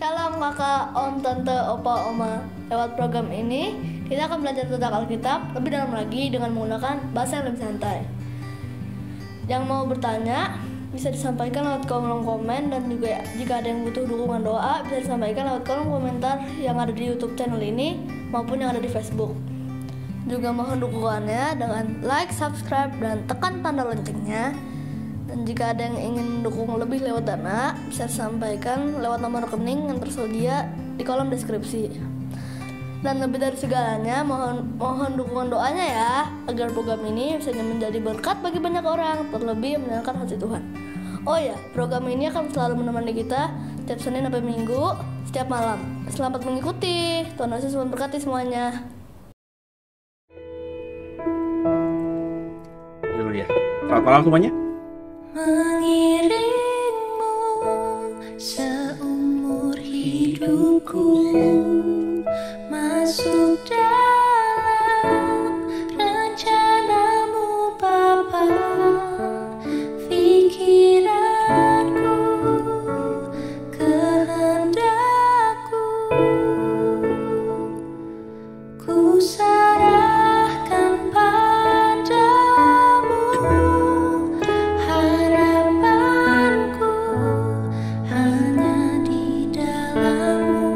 Shalom kakak, om, tante, opa, oma. Lewat program ini, kita akan belajar tentang Alkitab lebih dalam lagi dengan menggunakan bahasa yang lebih santai. Yang mau bertanya, bisa disampaikan lewat kolom komen, dan juga jika ada yang butuh dukungan doa, bisa disampaikan lewat kolom komentar yang ada di YouTube channel ini maupun yang ada di Facebook. Juga mohon dukungannya dengan like, subscribe, dan tekan tanda loncengnya. Dan jika ada yang ingin mendukung lebih lewat dana, bisa disampaikan lewat nomor rekening yang tersedia di kolom deskripsi. Dan lebih dari segalanya, mohon dukungan doanya ya, agar program ini bisa menjadi berkat bagi banyak orang, terlebih menyenangkan hati Tuhan. Oh ya, program ini akan selalu menemani kita setiap Senin sampai Minggu, setiap malam. Selamat mengikuti, Tuhan Yesus memberkati semuanya. Haleluya. Selamat malam semuanya. Mengiringmu seumur hidupku, masuk dalam rencanamu Bapa, pikiranku, kehendakku, ku serahkan padamu. Harapanku hanya di dalam-Mu,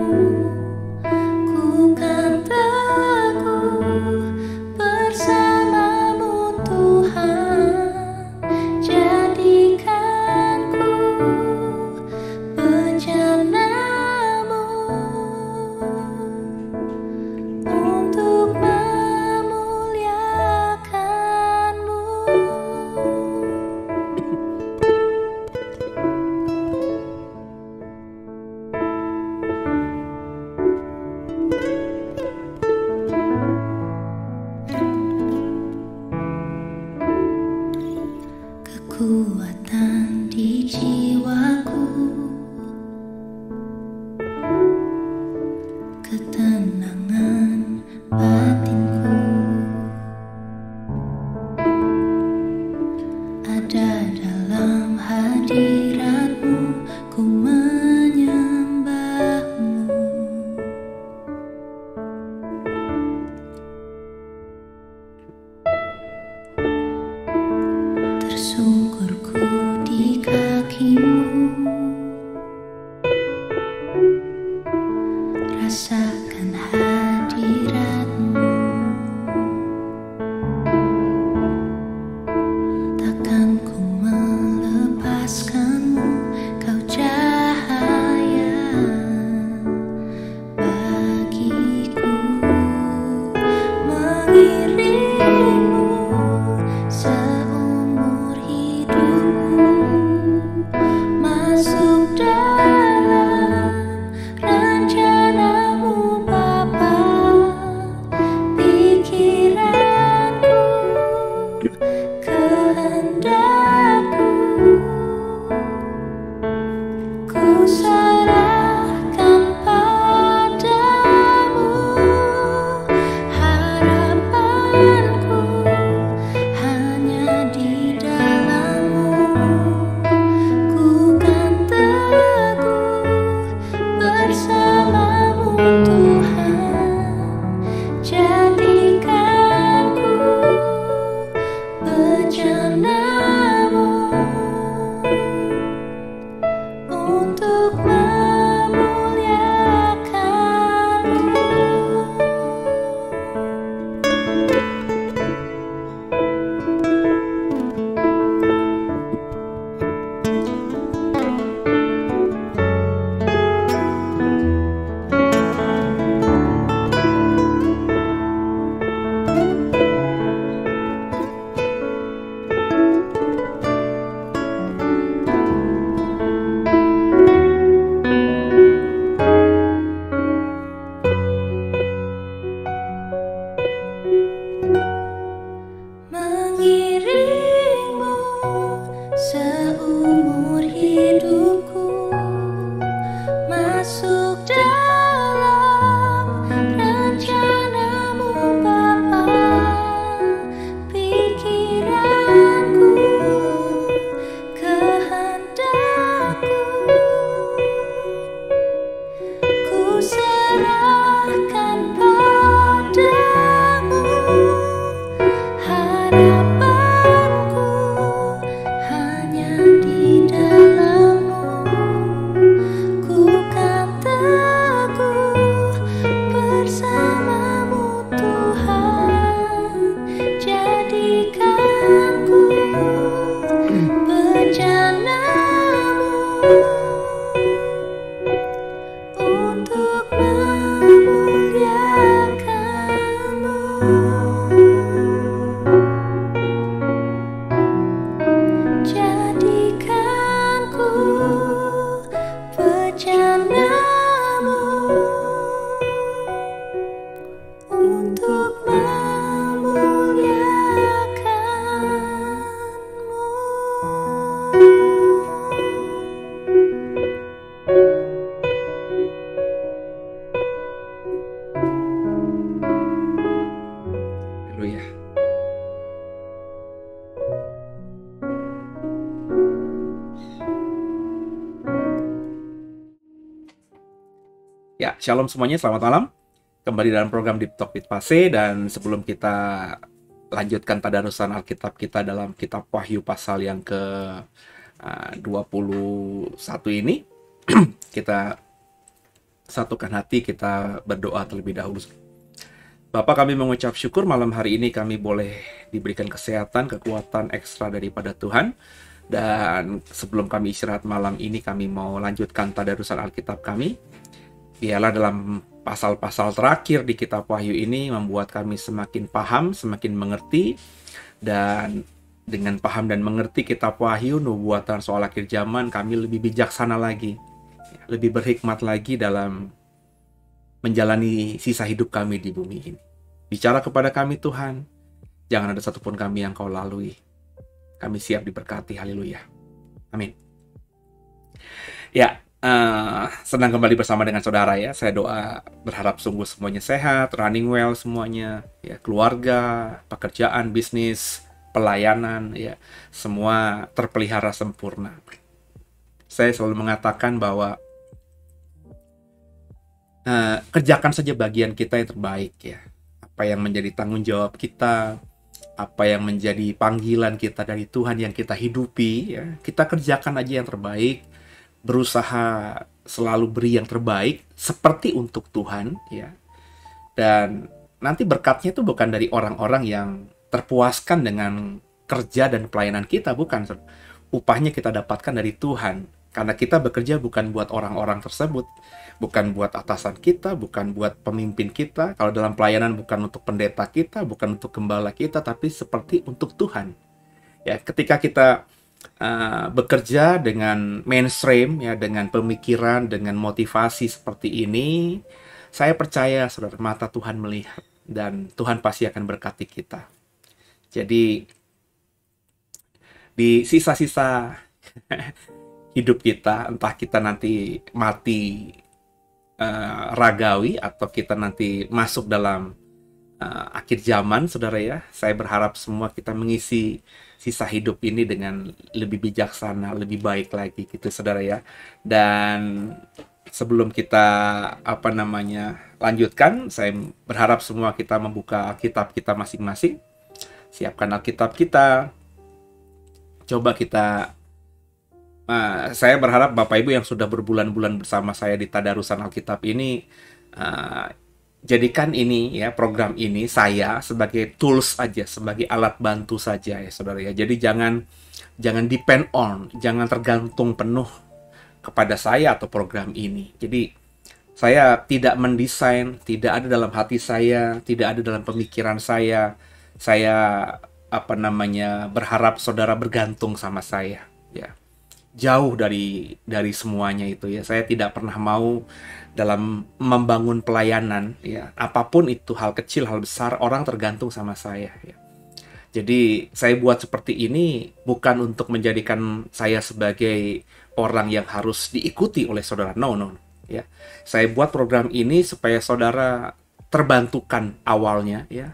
ku kan teguh bersama-Mu Tuhan, jadikanku bejana-Mu untuk memuliakan-Mu. Kekuatan di jiwaku, ketenangan batinku, ada dalam hadirat-Mu, ku menyembah-Mu. Tersungkurku di kaki-Mu, rasakan hadirat-Mu, takkan ku melepaskan-Mu, Kau cahaya bagiku. Mengiringmu seumur hidupku, masuk dalam rencana-Mu Bapa, pikiranku, kehendakku, ku serahkan padamu. Harapanku hanya di dalam-Mu, ku kan teguh bersama-Mu Tuhan, jadikanku bejana-Mu untuk memuliakan-Mu. Mengiringmu seumur hidupku, masuk dalam rencana-Mu Bapa, pikiranku, kehendakku, Ya, shalom semuanya, selamat malam. Kembali dalam program Deep Talk with Pase, dan sebelum kita lanjutkan tadarusan Alkitab kita dalam kitab Wahyu pasal yang ke 21 ini, kita satukan hati, kita berdoa terlebih dahulu. Bapak, kami mengucap syukur malam hari ini kami boleh diberikan kesehatan, kekuatan ekstra daripada Tuhan. Dan sebelum kami istirahat malam ini, kami mau lanjutkan tadarusan Alkitab kami. Biarlah dalam pasal-pasal terakhir di kitab Wahyu ini membuat kami semakin paham, semakin mengerti. Dan dengan paham dan mengerti kitab Wahyu, nubuatan soal akhir zaman, kami lebih bijaksana lagi, lebih berhikmat lagi dalam menjalani sisa hidup kami di bumi ini. Bicara kepada kami Tuhan, jangan ada satupun kami yang Kau lalui. Kami siap diberkati, haleluya. Amin. Ya, senang kembali bersama dengan saudara ya. Saya doa berharap sungguh semuanya sehat, running well semuanya, ya, keluarga, pekerjaan, bisnis, pelayanan, ya, semua terpelihara sempurna. Saya selalu mengatakan bahwa kerjakan saja bagian kita yang terbaik ya. Apa yang menjadi tanggung jawab kita, apa yang menjadi panggilan kita dari Tuhan yang kita hidupi ya, kita kerjakan aja yang terbaik. Berusaha selalu beri yang terbaik seperti untuk Tuhan ya. Dan nanti berkatnya itu bukan dari orang-orang yang terpuaskan dengan kerja dan pelayanan kita, bukan. Upahnya kita dapatkan dari Tuhan. Karena kita bekerja bukan buat orang-orang tersebut, bukan buat atasan kita, bukan buat pemimpin kita. Kalau dalam pelayanan bukan untuk pendeta kita, bukan untuk gembala kita, tapi seperti untuk Tuhan. Ya, ketika kita bekerja dengan mainstream ya, dengan pemikiran, dengan motivasi seperti ini, saya percaya saudara, mata Tuhan melihat dan Tuhan pasti akan berkati kita. Jadi di sisa-sisa hidup kita, entah kita nanti mati ragawi atau kita nanti masuk dalam akhir zaman, saudara ya, saya berharap semua kita mengisi sisa hidup ini dengan lebih bijaksana, lebih baik lagi gitu, saudara ya. Dan sebelum kita lanjutkan, saya berharap semua kita membuka Alkitab kita masing-masing. Siapkan Alkitab kita. Coba kita saya berharap Bapak Ibu yang sudah berbulan-bulan bersama saya di tadarusan Alkitab ini, jadikan ini ya, program ini saya sebagai tools aja, sebagai alat bantu saja ya saudara ya. Jadi jangan depend on, jangan tergantung penuh kepada saya atau program ini. Jadi saya tidak mendesain, tidak ada dalam hati saya, tidak ada dalam pemikiran saya. Saya berharap saudara bergantung sama saya ya. Jauh dari semuanya itu ya. Saya tidak pernah mau dalam membangun pelayanan ya, apapun itu, hal kecil, hal besar, orang tergantung sama saya ya. Jadi saya buat seperti ini bukan untuk menjadikan saya sebagai orang yang harus diikuti oleh saudara, no ya. Saya buat program ini supaya saudara terbantukan awalnya ya,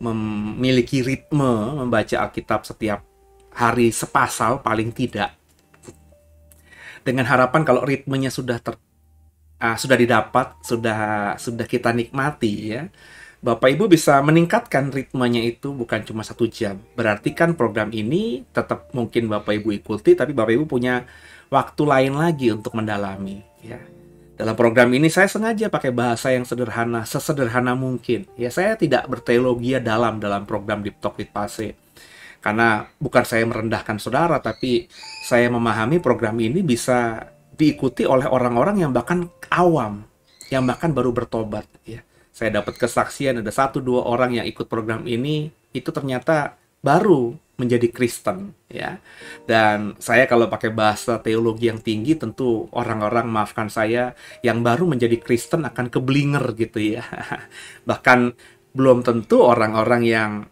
memiliki ritme membaca Alkitab setiap hari sepasal paling tidak, dengan harapan kalau ritmenya sudah didapat, sudah kita nikmati ya, Bapak Ibu bisa meningkatkan ritmenya itu bukan cuma 1 jam. Berarti kan program ini tetap mungkin Bapak Ibu ikuti, tapi Bapak Ibu punya waktu lain lagi untuk mendalami ya. Dalam program ini saya sengaja pakai bahasa yang sederhana, sesederhana mungkin ya. Saya tidak berteologi dalam program Deep Talk with Pase, karena bukan saya merendahkan saudara, tapi saya memahami program ini bisa diikuti oleh orang-orang yang bahkan awam, yang bahkan baru bertobat ya. Saya dapat kesaksian ada 1-2 orang yang ikut program ini, itu ternyata baru menjadi Kristen ya. Dan saya kalau pakai bahasa teologi yang tinggi, tentu orang-orang, maafkan saya, yang baru menjadi Kristen akan keblinger gitu ya. Bahkan belum tentu orang-orang yang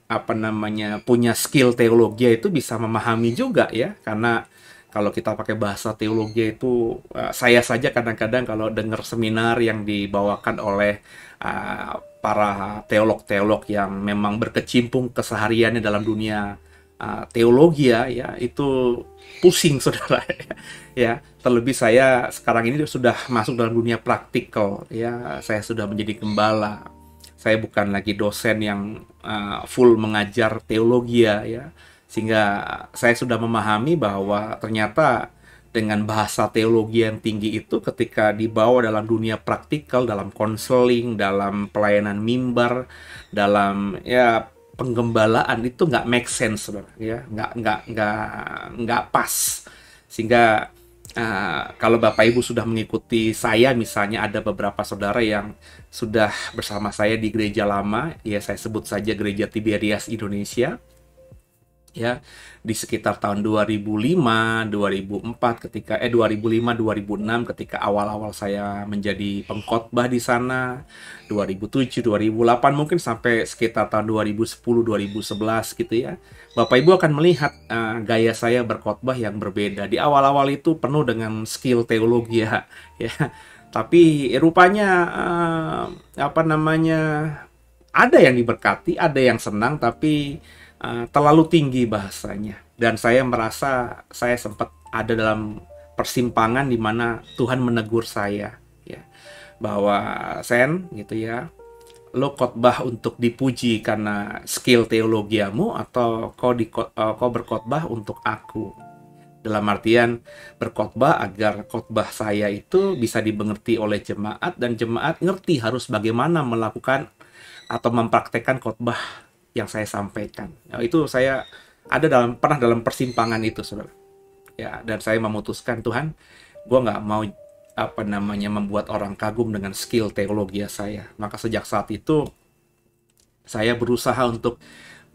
punya skill teologi itu bisa memahami juga ya. Karena kalau kita pakai bahasa teologi itu, saya saja kadang-kadang kalau dengar seminar yang dibawakan oleh para teolog-teolog yang memang berkecimpung kesehariannya dalam dunia teologi ya itu pusing saudara ya. Terlebih saya sekarang ini sudah masuk dalam dunia praktikal ya. Saya sudah menjadi gembala. Saya bukan lagi dosen yang full mengajar teologi ya. Sehingga saya sudah memahami bahwa ternyata dengan bahasa teologi yang tinggi itu ketika dibawa dalam dunia praktikal, dalam konseling, dalam pelayanan mimbar, dalam ya penggembalaan itu nggak make sense, saudara, ya nggak pas. Sehingga kalau Bapak Ibu sudah mengikuti saya, misalnya ada beberapa saudara yang sudah bersama saya di gereja lama, ya saya sebut saja Gereja Tiberias Indonesia, ya di sekitar tahun 2005, 2004 ketika 2005, 2006 ketika awal-awal saya menjadi pengkhotbah di sana, 2007, 2008 mungkin sampai sekitar tahun 2010, 2011 gitu ya. Bapak Ibu akan melihat gaya saya berkhotbah yang berbeda. Di awal-awal itu penuh dengan skill teologi ya. Tapi rupanya ada yang diberkati, ada yang senang, tapi terlalu tinggi bahasanya. Dan saya merasa saya sempat ada dalam persimpangan di mana Tuhan menegur saya ya, bahwa Sen gitu ya, lo khotbah untuk dipuji karena skill teologiamu atau kau berkhotbah untuk aku? Dalam artian berkhotbah agar khotbah saya itu bisa dimengerti oleh jemaat dan jemaat ngerti harus bagaimana melakukan atau mempraktekkan khotbah yang saya sampaikan. Nah, itu saya pernah dalam persimpangan itu, saudara. Ya, dan saya memutuskan, Tuhan, gue nggak mau membuat orang kagum dengan skill teologi saya. Maka sejak saat itu saya berusaha untuk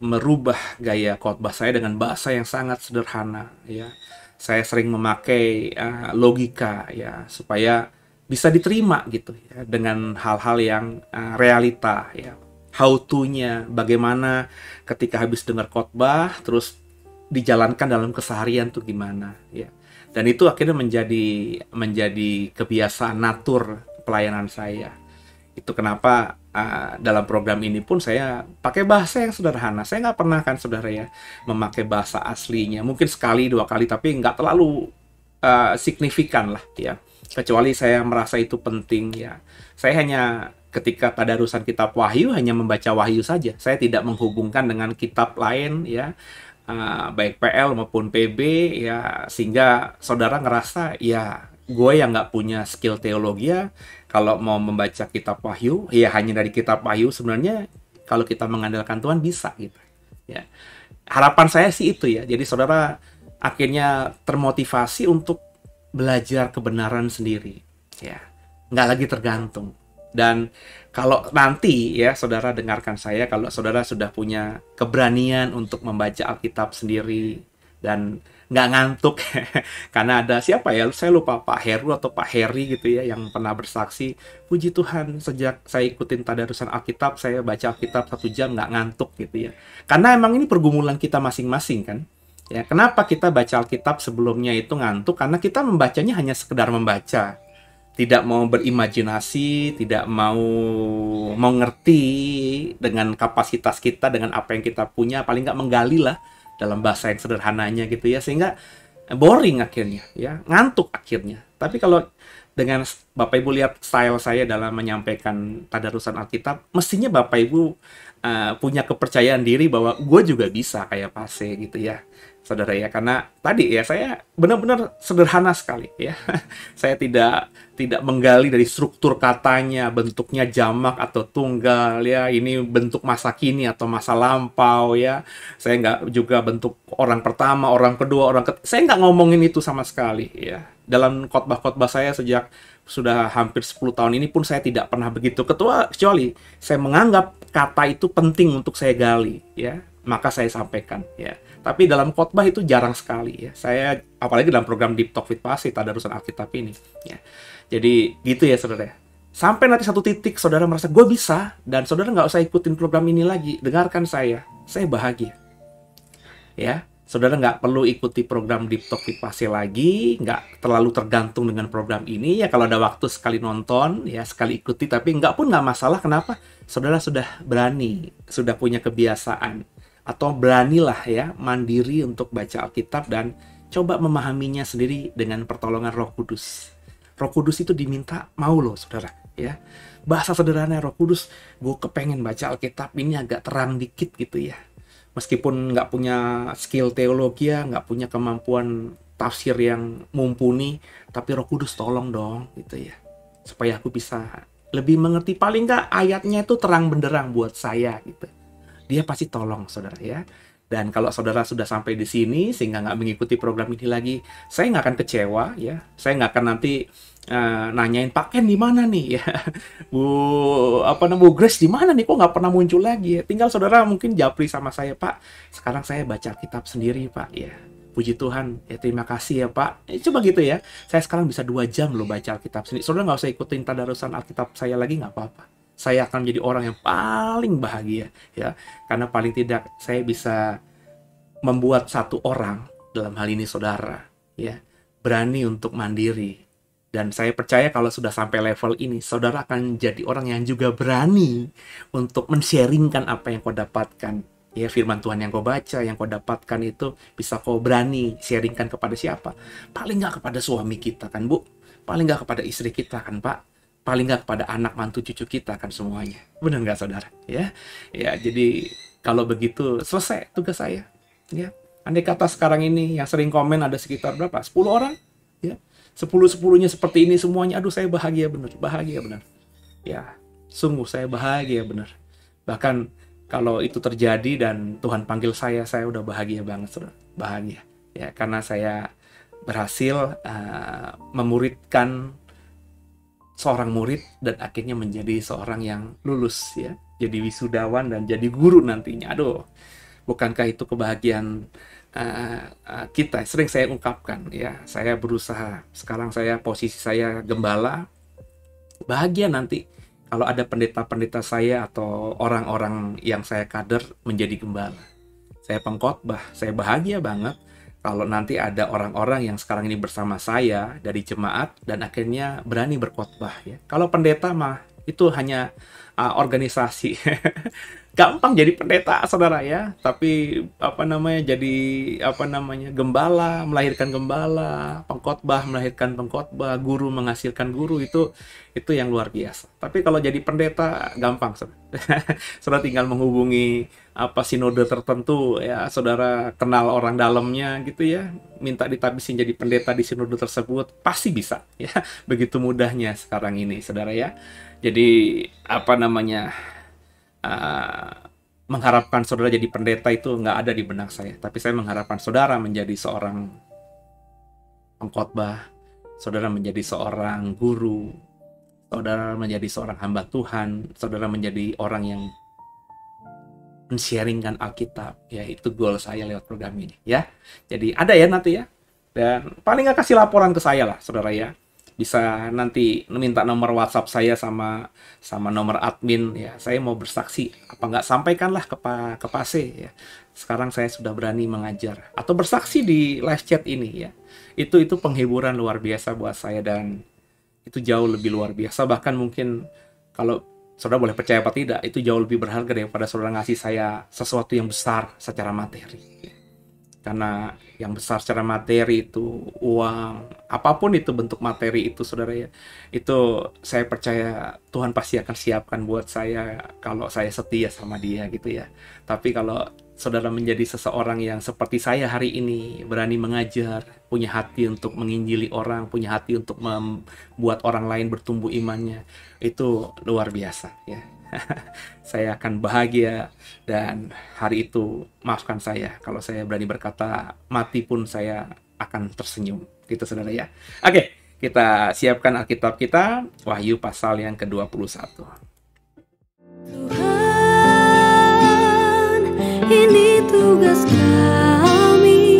merubah gaya khotbah saya dengan bahasa yang sangat sederhana. Ya, saya sering memakai logika ya supaya bisa diterima gitu ya dengan hal-hal yang realita ya. How to-nya, bagaimana ketika habis dengar khotbah terus dijalankan dalam keseharian tuh gimana ya. Dan itu akhirnya menjadi kebiasaan natur pelayanan saya. Itu kenapa dalam program ini pun saya pakai bahasa yang sederhana. Saya nggak pernah kan saudara ya memakai bahasa aslinya. Mungkin sekali dua kali tapi nggak terlalu signifikan lah ya. Kecuali saya merasa itu penting ya. Saya hanya ketika tadarusan kitab Wahyu hanya membaca Wahyu saja. Saya tidak menghubungkan dengan kitab lain ya, baik PL maupun PB ya, sehingga saudara ngerasa ya gue yang nggak punya skill teologi ya, kalau mau membaca kitab Wahyu ya hanya dari kitab Wahyu. Sebenarnya kalau kita mengandalkan Tuhan bisa gitu ya. Harapan saya sih itu ya. Jadi saudara akhirnya termotivasi untuk belajar kebenaran sendiri ya, nggak lagi tergantung. Dan kalau nanti ya saudara dengarkan saya, kalau saudara sudah punya keberanian untuk membaca Alkitab sendiri dan nggak ngantuk karena ada siapa ya, saya lupa, Pak Heru atau Pak Heri gitu ya yang pernah bersaksi, puji Tuhan sejak saya ikutin tadarusan Alkitab, saya baca Alkitab 1 jam nggak ngantuk gitu ya. Karena emang ini pergumulan kita masing-masing kan ya. Kenapa kita baca Alkitab sebelumnya itu ngantuk? Karena kita membacanya hanya sekedar membaca, tidak mau berimajinasi, tidak mau mengerti dengan kapasitas kita, dengan apa yang kita punya, paling nggak menggali lah dalam bahasa yang sederhananya gitu ya, sehingga boring akhirnya ya, ngantuk akhirnya. Tapi kalau dengan Bapak Ibu lihat style saya dalam menyampaikan tadarusan Alkitab, mestinya Bapak Ibu punya kepercayaan diri bahwa gue juga bisa kayak Pase gitu ya saudara ya. Karena tadi ya saya benar-benar sederhana sekali ya. Saya tidak menggali dari struktur katanya, bentuknya jamak atau tunggal ya, ini bentuk masa kini atau masa lampau ya. Saya nggak juga bentuk orang pertama, orang kedua, saya nggak ngomongin itu sama sekali ya. Dalam khotbah-khotbah saya sejak sudah hampir 10 tahun ini pun saya tidak pernah begitu, kecuali saya menganggap kata itu penting untuk saya gali ya, maka saya sampaikan ya. Tapi dalam khotbah itu jarang sekali ya. Saya apalagi dalam program Deep Talk with Pasi, tadarusan Alkitab ini ya. Jadi gitu ya saudara. Sampai nanti satu titik saudara merasa gue bisa, dan saudara nggak usah ikutin program ini lagi, dengarkan saya bahagia ya. Saudara nggak perlu ikuti program Deep Talk with Pasi lagi, nggak terlalu tergantung dengan program ini ya. Kalau ada waktu sekali nonton ya, sekali ikuti, tapi nggak masalah. Kenapa? Saudara sudah berani, sudah punya kebiasaan atau beranilah ya mandiri untuk baca Alkitab dan coba memahaminya sendiri dengan pertolongan Roh Kudus. Roh Kudus itu diminta mau loh saudara ya. Bahasa sederhana Roh Kudus, gue kepengen baca Alkitab ini agak terang dikit gitu ya. Meskipun nggak punya skill teologi ya, nggak punya kemampuan tafsir yang mumpuni, tapi Roh Kudus tolong dong gitu ya. Supaya aku bisa lebih mengerti, paling nggak ayatnya itu terang benderang buat saya gitu. Dia pasti tolong saudara ya. Dan kalau saudara sudah sampai di sini sehingga nggak mengikuti program ini lagi, saya nggak akan kecewa ya. Saya nggak akan nanti nanyain Pak Ken di mana nih ya, Bu Grace di mana nih, kok nggak pernah muncul lagi ya. Tinggal saudara mungkin japri sama saya, Pak, sekarang saya baca kitab sendiri Pak ya. Puji Tuhan ya, terima kasih ya Pak. Coba gitu ya, saya sekarang bisa 2 jam loh baca Alkitab sendiri. Saudara nggak usah ikutin tadarusan Alkitab saya lagi, nggak apa-apa. Saya akan menjadi orang yang paling bahagia ya, karena paling tidak saya bisa membuat satu orang, dalam hal ini saudara ya, berani untuk mandiri. Dan saya percaya kalau sudah sampai level ini, saudara akan jadi orang yang juga berani untuk men-sharingkan apa yang kau dapatkan. Ya, firman Tuhan yang kau baca, yang kau dapatkan itu bisa kau berani sharingkan kepada siapa? Paling nggak kepada suami kita kan Bu? Paling nggak kepada istri kita kan Pak? Paling nggak kepada anak mantu cucu kita kan semuanya. Benar nggak saudara? Ya, jadi kalau begitu selesai tugas saya. Ya, andai kata sekarang ini yang sering komen ada sekitar berapa? 10 orang? Ya. 10-10-nya seperti ini semuanya, aduh saya bahagia benar ya, sungguh saya bahagia benar. Bahkan kalau itu terjadi dan Tuhan panggil saya udah bahagia banget saudara, bahagia ya, karena saya berhasil memuridkan seorang murid dan akhirnya menjadi seorang yang lulus ya, jadi wisudawan dan jadi guru nantinya. Aduh, bukankah itu kebahagiaan kita? Sering saya ungkapkan ya, saya berusaha, sekarang posisi saya gembala, bahagia nanti kalau ada pendeta-pendeta saya atau orang-orang yang saya kader menjadi gembala. Saya pengkhotbah, saya bahagia banget kalau nanti ada orang-orang yang sekarang ini bersama saya dari jemaat dan akhirnya berani berkhotbah ya. Kalau pendeta mah itu hanya organisasi. Gampang jadi pendeta saudara ya, tapi jadi gembala melahirkan gembala, pengkhotbah melahirkan pengkhotbah, guru menghasilkan guru, itu yang luar biasa. Tapi kalau jadi pendeta gampang saudara. Saudara tinggal menghubungi sinode tertentu ya, saudara kenal orang dalamnya gitu ya, minta ditabisin jadi pendeta di sinode tersebut, pasti bisa ya. Begitu mudahnya sekarang ini saudara ya. Jadi mengharapkan saudara jadi pendeta itu nggak ada di benak saya, tapi saya mengharapkan saudara menjadi seorang pengkhotbah, saudara menjadi seorang guru, saudara menjadi seorang hamba Tuhan, saudara menjadi orang yang men-sharingkan Alkitab ya. Itu goal saya lewat program ini ya. Jadi ada ya nanti ya, dan paling nggak kasih laporan ke saya lah saudara ya. Bisa nanti minta nomor WhatsApp saya sama nomor admin ya. Saya mau bersaksi, apa nggak, sampaikanlah ke Pase ya. Sekarang saya sudah berani mengajar atau bersaksi di live chat ini ya. Itu penghiburan luar biasa buat saya, dan itu jauh lebih luar biasa. Bahkan mungkin kalau saudara boleh percaya apa tidak, itu jauh lebih berharga daripada saudara ngasih saya sesuatu yang besar secara materi. Karena yang besar secara materi itu uang, apapun itu bentuk materi itu saudara ya, itu saya percaya Tuhan pasti akan siapkan buat saya kalau saya setia sama dia gitu ya. Tapi kalau saudara menjadi seseorang yang seperti saya hari ini, berani mengajar, punya hati untuk menginjili orang, punya hati untuk membuat orang lain bertumbuh imannya, itu luar biasa ya. Saya akan bahagia, dan hari itu maafkan saya kalau saya berani berkata mati pun saya akan tersenyum gitu saudara ya. Oke, kita siapkan Alkitab kita, Wahyu pasal yang ke-21. Tuhan, ini tugas kami,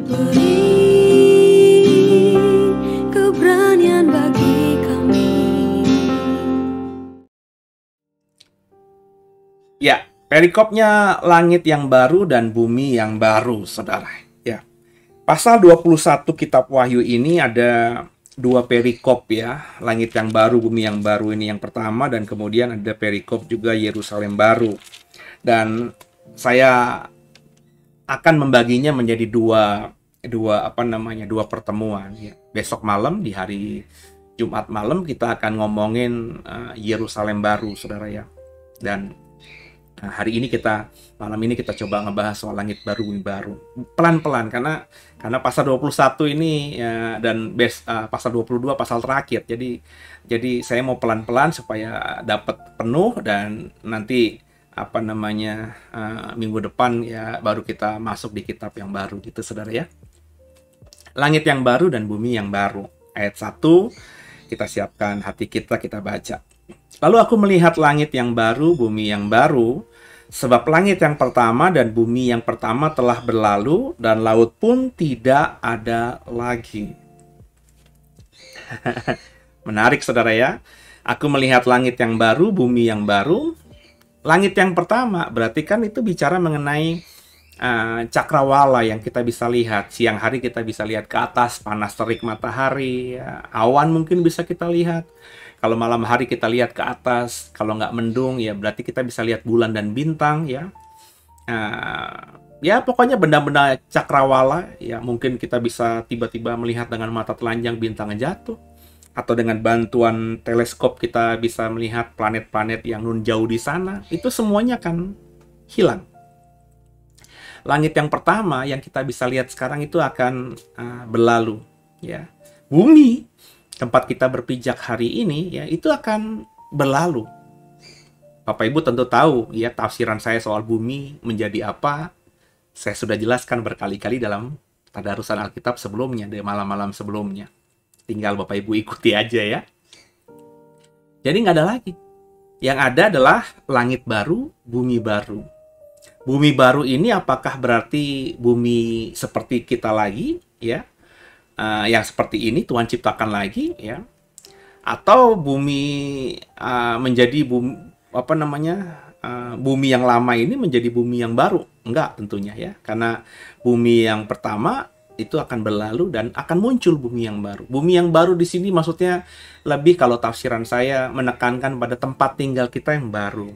beri keberanian bagi kami. Ya, perikopnya langit yang baru dan bumi yang baru, saudara. Ya, pasal 21 kitab Wahyu ini ada 2 perikop ya. Langit yang baru, bumi yang baru ini yang pertama, dan kemudian ada perikop juga Yerusalem baru. Dan saya akan membaginya menjadi dua pertemuan ya. Besok malam di hari Jumat malam kita akan ngomongin Yerusalem baru, saudara ya. Dan hari ini malam ini kita coba ngebahas soal langit baru, bumi baru. Pelan-pelan karena pasal 21 ini ya, dan pasal 22 pasal terakhir. Jadi saya mau pelan-pelan supaya dapat penuh, dan nanti minggu depan ya baru kita masuk di kitab yang baru gitu, saudara ya. Langit yang baru dan bumi yang baru. Ayat 1, kita siapkan hati kita baca. Lalu aku melihat langit yang baru, bumi yang baru, sebab langit yang pertama dan bumi yang pertama telah berlalu, dan laut pun tidak ada lagi. Menarik, saudara ya. Aku melihat langit yang baru, bumi yang baru. Langit yang pertama berarti kan itu bicara mengenai cakrawala yang kita bisa lihat. Siang hari kita bisa lihat ke atas, panas terik matahari, ya. Awan mungkin bisa kita lihat. Kalau malam hari kita lihat ke atas, kalau nggak mendung ya berarti kita bisa lihat bulan dan bintang ya. Ya pokoknya benda-benda cakrawala ya, mungkin kita bisa tiba-tiba melihat dengan mata telanjang bintangnya jatuh, atau dengan bantuan teleskop kita bisa melihat planet-planet yang nun jauh di sana. Itu semuanya akan hilang. Langit yang pertama yang kita bisa lihat sekarang itu akan berlalu ya. Bumi tempat kita berpijak hari ini ya itu akan berlalu. Bapak Ibu tentu tahu ya tafsiran saya soal bumi menjadi apa. Saya sudah jelaskan berkali-kali dalam tadarusan Alkitab sebelumnya, di malam-malam sebelumnya. Tinggal Bapak Ibu ikuti aja ya. Jadi nggak ada lagi. Yang ada adalah langit baru, bumi baru. Bumi baru ini apakah berarti bumi seperti kita lagi ya? Yang seperti ini Tuhan ciptakan lagi ya? Atau bumi menjadi bumi yang lama ini menjadi bumi yang baru? Enggak tentunya ya. Karena bumi yang pertama itu akan berlalu dan akan muncul bumi yang baru. Bumi yang baru di sini maksudnya lebih, kalau tafsiran saya, menekankan pada tempat tinggal kita yang baru.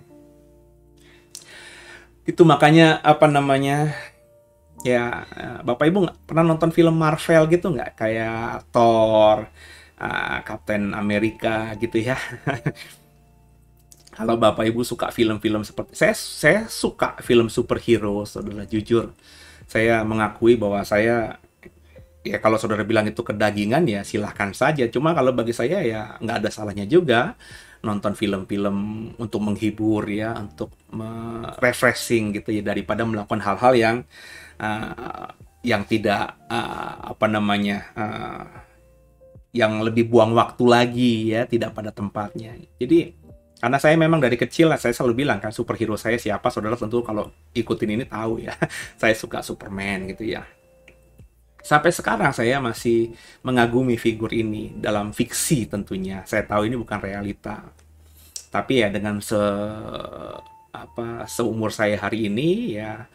Itu makanya ya Bapak Ibu pernah nonton film Marvel gitu nggak? Kayak Thor, Captain America gitu ya. Kalau Bapak Ibu suka film-film seperti saya suka film superhero, saudara. Jujur saya mengakui bahwa saya ya, kalau saudara bilang itu kedagingan ya silahkan saja. Cuma kalau bagi saya ya nggak ada salahnya juga nonton film-film untuk menghibur ya, untuk refreshing gitu ya, daripada melakukan hal-hal yang tidak yang lebih buang waktu lagi ya, tidak pada tempatnya. Jadi karena saya memang dari kecil saya selalu bilang kan, superhero saya siapa, saudara tentu kalau ikutin ini tahu ya. Saya suka Superman gitu ya. Sampai sekarang saya masih mengagumi figur ini dalam fiksi tentunya. Saya tahu ini bukan realita. Tapi ya dengan seumur saya hari ini ya,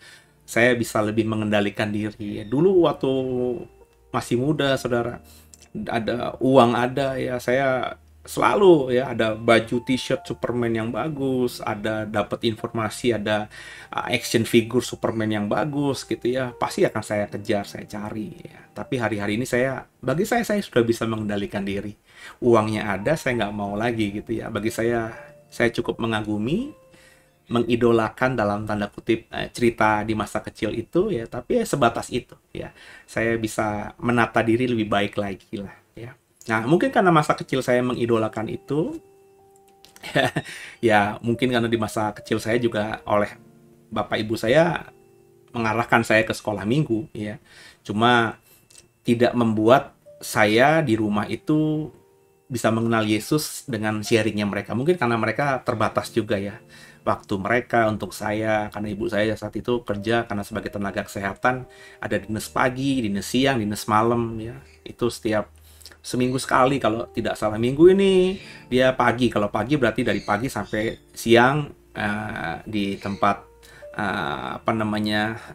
saya bisa lebih mengendalikan diri. Dulu waktu masih muda, saudara, ada uang ada ya, saya selalu ya ada baju t-shirt Superman yang bagus, ada dapat informasi, ada action figure Superman yang bagus gitu ya, pasti akan saya kejar, saya cari ya. Tapi hari-hari ini bagi saya sudah bisa mengendalikan diri. Uangnya ada, saya nggak mau lagi gitu ya. Bagi saya cukup mengagumi, mengidolakan dalam tanda kutip cerita di masa kecil itu ya, tapi ya sebatas itu ya. Saya bisa menata diri lebih baik lagi lah ya. Nah, mungkin karena masa kecil saya mengidolakan itu, ya mungkin karena di masa kecil saya juga oleh bapak ibu saya mengarahkan saya ke sekolah minggu, ya. Cuma tidak membuat saya di rumah itu bisa mengenal Yesus dengan sharingnya mereka. Mungkin karena mereka terbatas juga ya waktu mereka untuk saya, karena ibu saya saat itu kerja karena sebagai tenaga kesehatan, ada dinas pagi, dinas siang, dinas malam ya. Itu setiap seminggu sekali, kalau tidak salah. Minggu ini dia pagi, kalau pagi berarti dari pagi sampai siang di tempat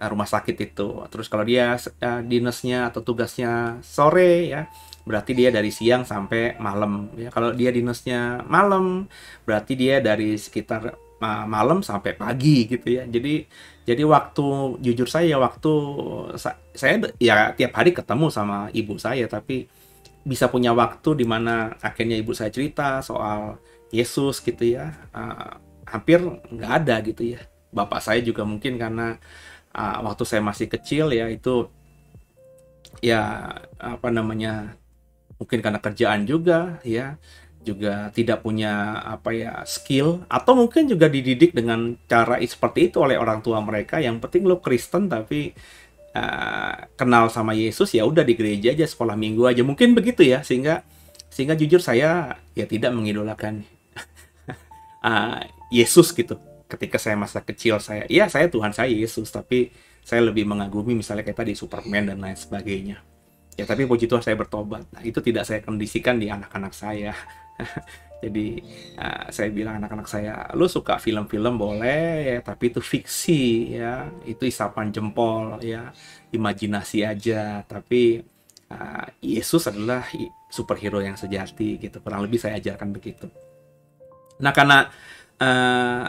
rumah sakit itu. Terus kalau dia dinasnya atau tugasnya sore ya, berarti dia dari siang sampai malam ya. Kalau dia dinasnya malam berarti dia dari sekitar malam sampai pagi gitu ya. Jadi waktu, jujur saya, waktu saya ya tiap hari ketemu sama ibu saya, tapi bisa punya waktu di mana akhirnya ibu saya cerita soal Yesus gitu ya, hampir nggak ada gitu ya. Bapak saya juga mungkin karena waktu saya masih kecil ya, itu ya apa namanya, mungkin karena kerjaan juga ya, juga tidak punya apa ya, skill, atau mungkin juga dididik dengan cara seperti itu oleh orang tua mereka. Yang penting lo Kristen tapi kenal sama Yesus, ya udah di gereja aja, sekolah minggu aja, mungkin begitu ya. Sehingga jujur saya ya tidak mengidolakan Yesus gitu. Ketika saya masa kecil, saya Tuhan saya Yesus, tapi saya lebih mengagumi misalnya kayak tadi Superman dan lain sebagainya. Ya tapi puji Tuhan saya bertobat. Nah, itu tidak saya kondisikan di anak-anak saya. Jadi saya bilang anak-anak saya, lu suka film-film boleh ya, tapi itu fiksi ya, itu isapan jempol ya, imajinasi aja. Tapi Yesus adalah superhero yang sejati gitu, kurang lebih saya ajarkan begitu. Nah karena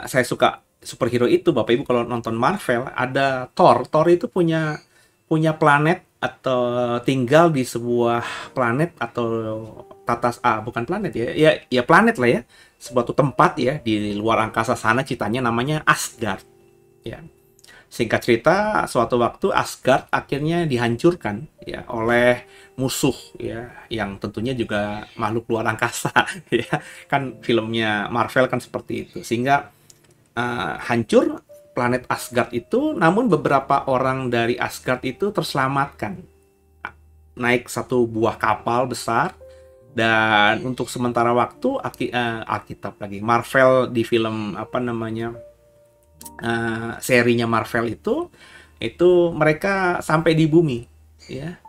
saya suka superhero itu, Bapak Ibu kalau nonton Marvel ada Thor itu punya planet, atau tinggal di sebuah planet atau bukan planet ya planet lah ya, sebuah tempat ya di luar angkasa sana, citanya namanya Asgard ya. Singkat cerita, suatu waktu Asgard akhirnya dihancurkan ya oleh musuh ya, yang tentunya juga makhluk luar angkasa ya, kan filmnya Marvel kan seperti itu. Sehingga hancur planet Asgard itu, namun beberapa orang dari Asgard itu terselamatkan, naik satu buah kapal besar. Dan untuk sementara waktu Alkitab lagi, Marvel di film apa namanya, serinya Marvel itu mereka sampai di bumi ya.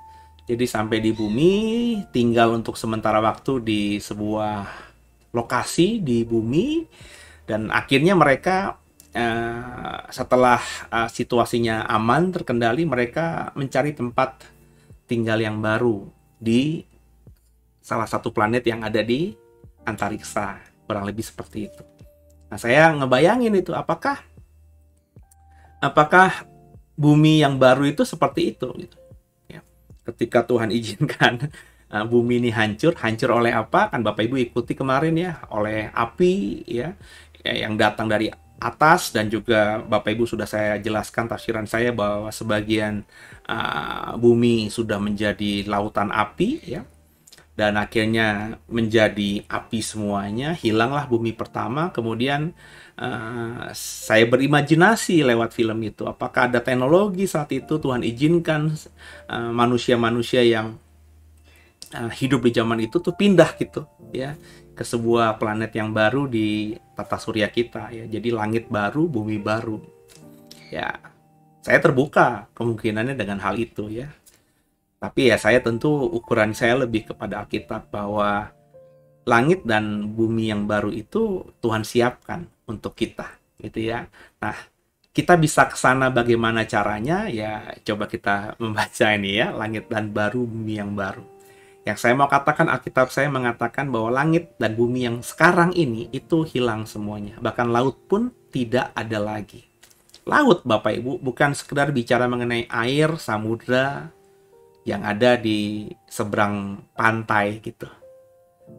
Jadi sampai di bumi, tinggal untuk sementara waktu di sebuah lokasi di bumi, dan akhirnya mereka setelah situasinya aman, terkendali, mereka mencari tempat tinggal yang baru di salah satu planet yang ada di antariksa, kurang lebih seperti itu. Nah, saya ngebayangin itu, apakah bumi yang baru itu seperti itu gitu. Ya. Ketika Tuhan izinkan bumi ini hancur oleh apa? Kan Bapak Ibu ikuti kemarin ya, oleh api ya, yang datang dari atas, dan juga Bapak Ibu sudah saya jelaskan tafsiran saya bahwa sebagian bumi sudah menjadi lautan api ya. Dan akhirnya menjadi api semuanya, hilanglah bumi pertama. Kemudian saya berimajinasi lewat film itu, apakah ada teknologi saat itu Tuhan izinkan manusia-manusia yang hidup di zaman itu tuh pindah gitu ya ke sebuah planet yang baru di tata surya kita ya. Jadi langit baru, bumi baru. Ya, saya terbuka kemungkinannya dengan hal itu ya. Tapi ya saya tentu ukuran saya lebih kepada Alkitab, bahwa langit dan bumi yang baru itu Tuhan siapkan untuk kita gitu ya. Nah, kita bisa ke sana bagaimana caranya ya, coba kita membaca ini ya, langit dan baru, bumi yang baru. Yang saya mau katakan, Alkitab saya mengatakan bahwa langit dan bumi yang sekarang ini itu hilang semuanya. Bahkan laut pun tidak ada lagi. Laut, Bapak Ibu, bukan sekedar bicara mengenai air, samudra yang ada di seberang pantai gitu.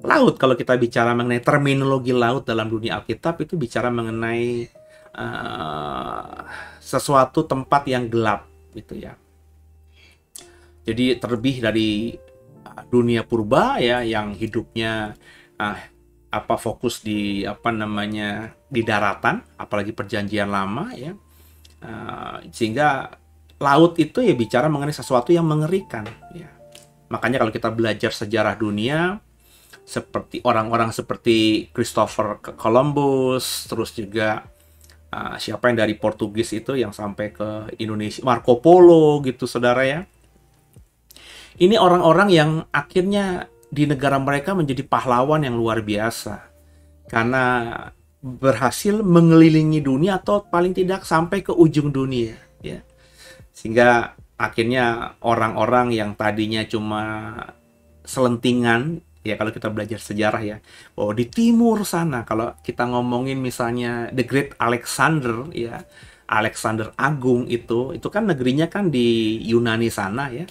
Laut, kalau kita bicara mengenai terminologi laut dalam dunia Alkitab, itu bicara mengenai sesuatu tempat yang gelap gitu ya. Jadi terlebih dari dunia purba ya, yang hidupnya fokus di di daratan, apalagi perjanjian lama ya. Sehingga laut itu ya bicara mengenai sesuatu yang mengerikan ya. Makanya kalau kita belajar sejarah dunia, seperti orang-orang seperti Christopher Columbus, terus juga siapa yang dari Portugis itu yang sampai ke Indonesia, Marco Polo gitu saudara ya. Ini orang-orang yang akhirnya di negara mereka menjadi pahlawan yang luar biasa, karena berhasil mengelilingi dunia, atau paling tidak sampai ke ujung dunia ya. Sehingga akhirnya orang-orang yang tadinya cuma selentingan Ya kalau kita belajar sejarah ya, bahwa di timur sana kalau kita ngomongin misalnya The Great Alexander ya, Alexander Agung itu kan negerinya kan di Yunani sana ya,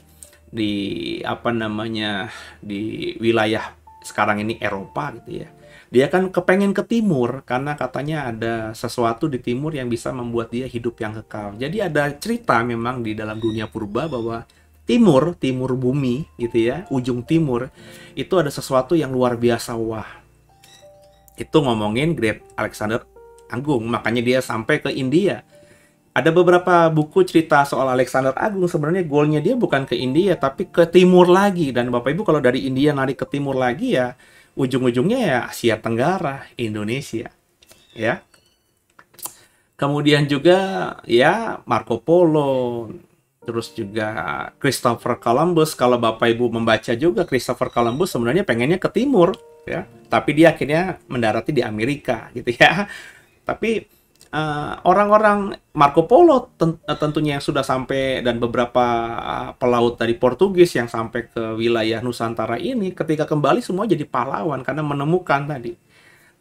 di apa namanya, di wilayah sekarang ini Eropa gitu ya. Dia kan kepengen ke timur karena katanya ada sesuatu di timur yang bisa membuat dia hidup yang kekal. Jadi ada cerita memang di dalam dunia purba bahwa timur bumi gitu ya, ujung timur itu ada sesuatu yang luar biasa. Wah, itu ngomongin Great Alexander Agung, makanya dia sampai ke India. Ada beberapa buku cerita soal Alexander Agung, sebenarnya goalnya dia bukan ke India tapi ke timur lagi. Dan Bapak Ibu kalau dari India narik ke timur lagi ya ujung-ujungnya ya Asia Tenggara, Indonesia ya. Kemudian juga ya Marco Polo, terus juga Christopher Columbus. Kalau Bapak Ibu membaca juga, Christopher Columbus sebenarnya pengennya ke timur ya, tapi dia akhirnya mendarati di Amerika gitu ya. Tapi orang-orang Marco Polo tentunya yang sudah sampai, dan beberapa pelaut dari Portugis yang sampai ke wilayah Nusantara ini, ketika kembali semua jadi pahlawan karena menemukan tadi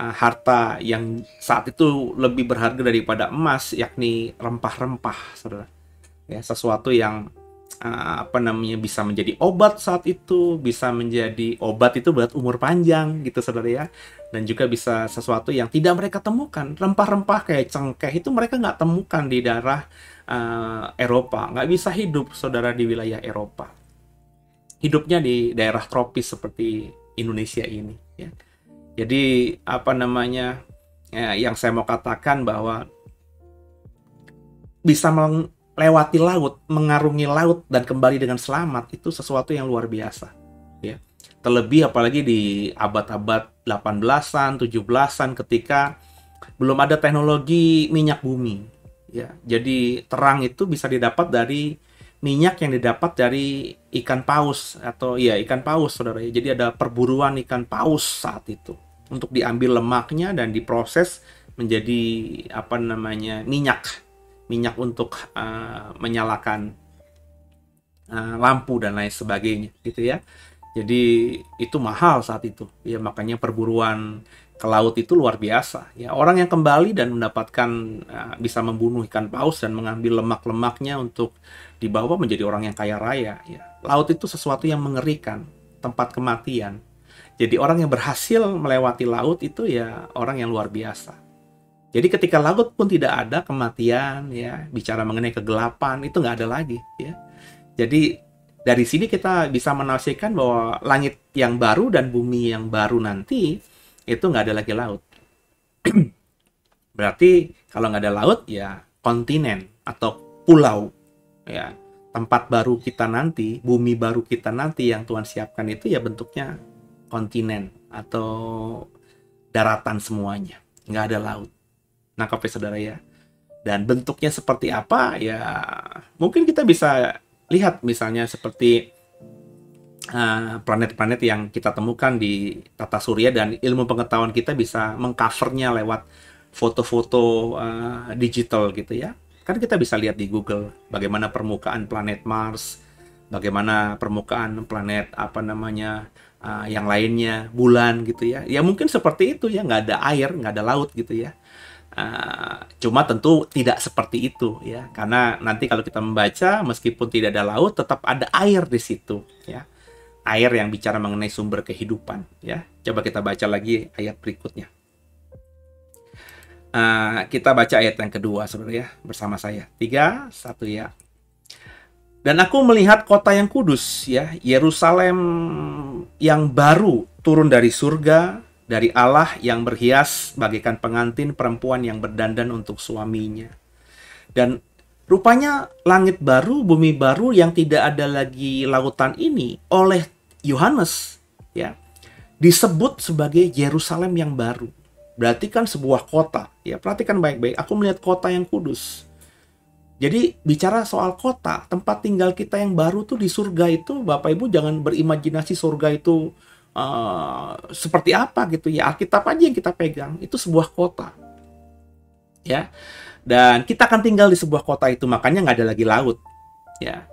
harta yang saat itu lebih berharga daripada emas, yakni rempah-rempah, saudara. Ya, sesuatu yang apa namanya bisa menjadi obat saat itu, bisa menjadi obat itu buat umur panjang gitu saudara ya. Dan juga bisa sesuatu yang tidak mereka temukan, rempah-rempah kayak cengkeh itu mereka nggak temukan di daerah Eropa, nggak bisa hidup saudara di wilayah Eropa, hidupnya di daerah tropis seperti Indonesia ini ya. Jadi apa namanya ya, yang saya mau katakan bahwa bisa lewati laut, mengarungi laut dan kembali dengan selamat itu sesuatu yang luar biasa ya. Terlebih apalagi di abad-abad 18-an, 17-an ketika belum ada teknologi minyak bumi ya. Jadi terang itu bisa didapat dari minyak yang didapat dari ikan paus atau ya ikan paus saudara ya. Jadi ada perburuan ikan paus saat itu untuk diambil lemaknya dan diproses menjadi apa namanya minyak untuk menyalakan lampu dan lain sebagainya gitu ya. Jadi itu mahal saat itu ya, makanya perburuan ke laut itu luar biasa ya. Orang yang kembali dan mendapatkan bisa membunuh ikan paus dan mengambil lemak-lemaknya untuk dibawa menjadi orang yang kaya raya ya. Laut itu sesuatu yang mengerikan, tempat kematian. Jadi orang yang berhasil melewati laut itu ya orang yang luar biasa. Jadi ketika laut pun tidak ada kematian ya, bicara mengenai kegelapan itu nggak ada lagi ya. Jadi dari sini kita bisa menafsirkan bahwa langit yang baru dan bumi yang baru nanti itu nggak ada lagi laut. Berarti kalau nggak ada laut ya kontinen atau pulau ya, tempat baru kita nanti, bumi baru kita nanti yang Tuhan siapkan itu ya bentuknya kontinen atau daratan semuanya, nggak ada laut. Nangkap ya saudara ya. Dan bentuknya seperti apa ya mungkin kita bisa lihat misalnya seperti planet-planet yang kita temukan di tata surya, dan ilmu pengetahuan kita bisa mengcovernya lewat foto-foto digital gitu ya. Kan kita bisa lihat di Google bagaimana permukaan planet Mars, bagaimana permukaan planet apa namanya yang lainnya, bulan gitu ya. Ya mungkin seperti itu ya, nggak ada air, nggak ada laut gitu ya. Cuma tentu tidak seperti itu ya, karena nanti kalau kita membaca meskipun tidak ada laut tetap ada air di situ ya, air yang bicara mengenai sumber kehidupan ya. Coba kita baca lagi ayat berikutnya. Kita baca ayat yang kedua saudara ya bersama saya. 3, 1 ya. Dan aku melihat kota yang kudus ya, Yerusalem yang baru turun dari surga dari Allah yang berhias bagaikan pengantin perempuan yang berdandan untuk suaminya. Dan rupanya langit baru, bumi baru yang tidak ada lagi lautan ini oleh Yohanes ya disebut sebagai Yerusalem yang baru. Berarti kan sebuah kota ya. Perhatikan baik-baik, aku melihat kota yang kudus. Jadi bicara soal kota, tempat tinggal kita yang baru tuh di surga itu, Bapak Ibu jangan berimajinasi surga itu seperti apa gitu ya. Alkitab aja yang kita pegang itu sebuah kota ya, dan kita akan tinggal di sebuah kota itu, makanya nggak ada lagi laut ya.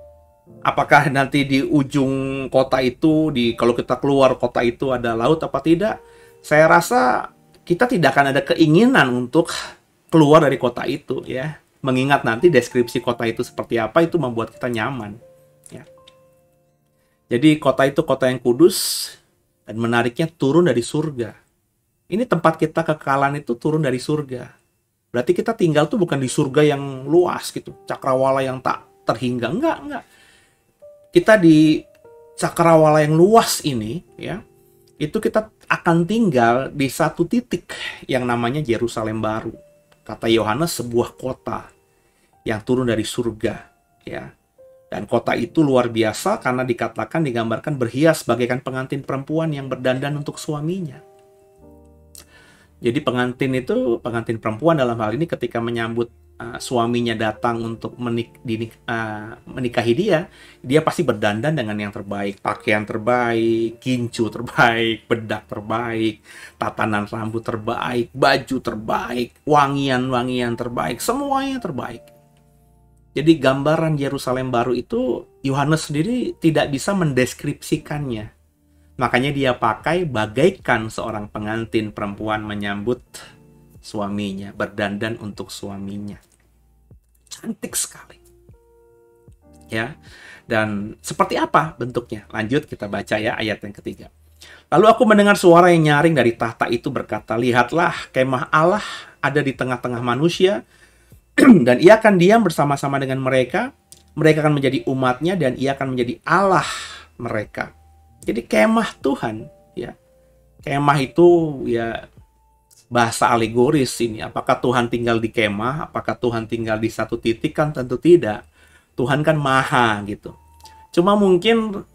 Apakah nanti di ujung kota itu, kalau kita keluar kota itu ada laut apa tidak? Saya rasa kita tidak akan ada keinginan untuk keluar dari kota itu, ya. Mengingat nanti deskripsi kota itu seperti apa, itu membuat kita nyaman, ya. Jadi kota itu kota yang kudus, dan menariknya turun dari surga. Ini tempat kita kekekalan itu turun dari surga. Berarti kita tinggal tuh bukan di surga yang luas gitu, cakrawala yang tak terhingga. Enggak. Kita di cakrawala yang luas ini, ya, itu kita akan tinggal di satu titik yang namanya Yerusalem baru. Kata Yohanes, sebuah kota yang turun dari surga, ya. Dan kota itu luar biasa karena digambarkan berhias bagaikan pengantin perempuan yang berdandan untuk suaminya. Jadi pengantin perempuan dalam hal ini ketika menyambut suaminya datang untuk menikahi dia pasti berdandan dengan yang terbaik, pakaian terbaik, gincu terbaik, bedak terbaik, tatanan rambut terbaik, baju terbaik, wangian-wangian terbaik, semuanya terbaik. Jadi gambaran Yerusalem baru itu Yohanes sendiri tidak bisa mendeskripsikannya. Makanya dia pakai bagaikan seorang pengantin perempuan menyambut suaminya, berdandan untuk suaminya. Cantik sekali, ya. Dan seperti apa bentuknya? Lanjut kita baca ya ayat yang ketiga. Lalu aku mendengar suara yang nyaring dari tahta itu berkata, lihatlah, kemah Allah ada di tengah-tengah manusia, dan ia akan diam bersama-sama dengan mereka. Mereka akan menjadi umatnya, dan ia akan menjadi Allah mereka. Jadi kemah Tuhan, ya. Kemah itu ya bahasa alegoris ini. Apakah Tuhan tinggal di kemah? Apakah Tuhan tinggal di satu titik? Kan tentu tidak. Tuhan kan maha gitu. Cuma mungkin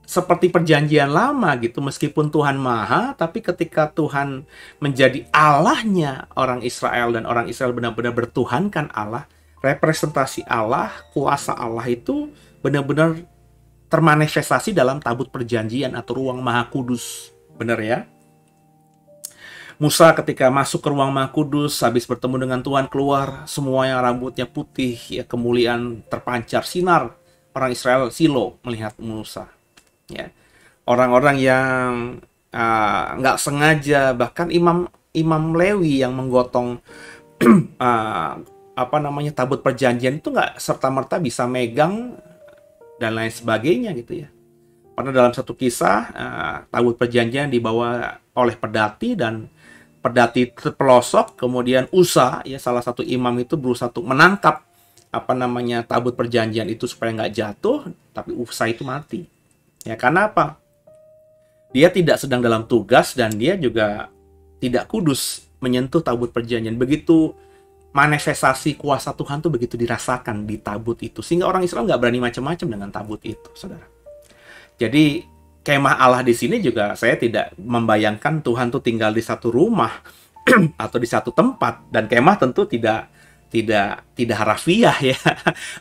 seperti perjanjian lama gitu. Meskipun Tuhan maha, tapi ketika Tuhan menjadi Allahnya orang Israel, dan orang Israel benar-benar bertuhankan Allah, representasi Allah, kuasa Allah itu benar-benar termanifestasi dalam tabut perjanjian atau ruang maha kudus. Benar ya? Musa ketika masuk ke ruang maha kudus, habis bertemu dengan Tuhan, keluar semuanya rambutnya putih, ya, kemuliaan terpancar, sinar. Orang Israel silo melihat Musa, ya. Orang-orang yang nggak sengaja, bahkan imam Lewi yang menggotong tabut perjanjian itu nggak serta-merta bisa megang dan lain sebagainya gitu ya. Karena dalam satu kisah tabut perjanjian dibawa oleh pedati, dan pedati terpelosok, kemudian Usa, ya, salah satu imam itu berusaha untuk menangkap tabut perjanjian itu supaya nggak jatuh, tapi Usa itu mati. Ya, karena apa? Dia tidak sedang dalam tugas, dan dia juga tidak kudus menyentuh tabut perjanjian. Begitu manifestasi kuasa Tuhan tuh begitu dirasakan di tabut itu, sehingga orang Israel nggak berani macam-macam dengan tabut itu, saudara. Jadi kemah Allah di sini juga saya tidak membayangkan Tuhan tuh tinggal di satu rumah atau di satu tempat, dan kemah tentu tidak harafiah ya.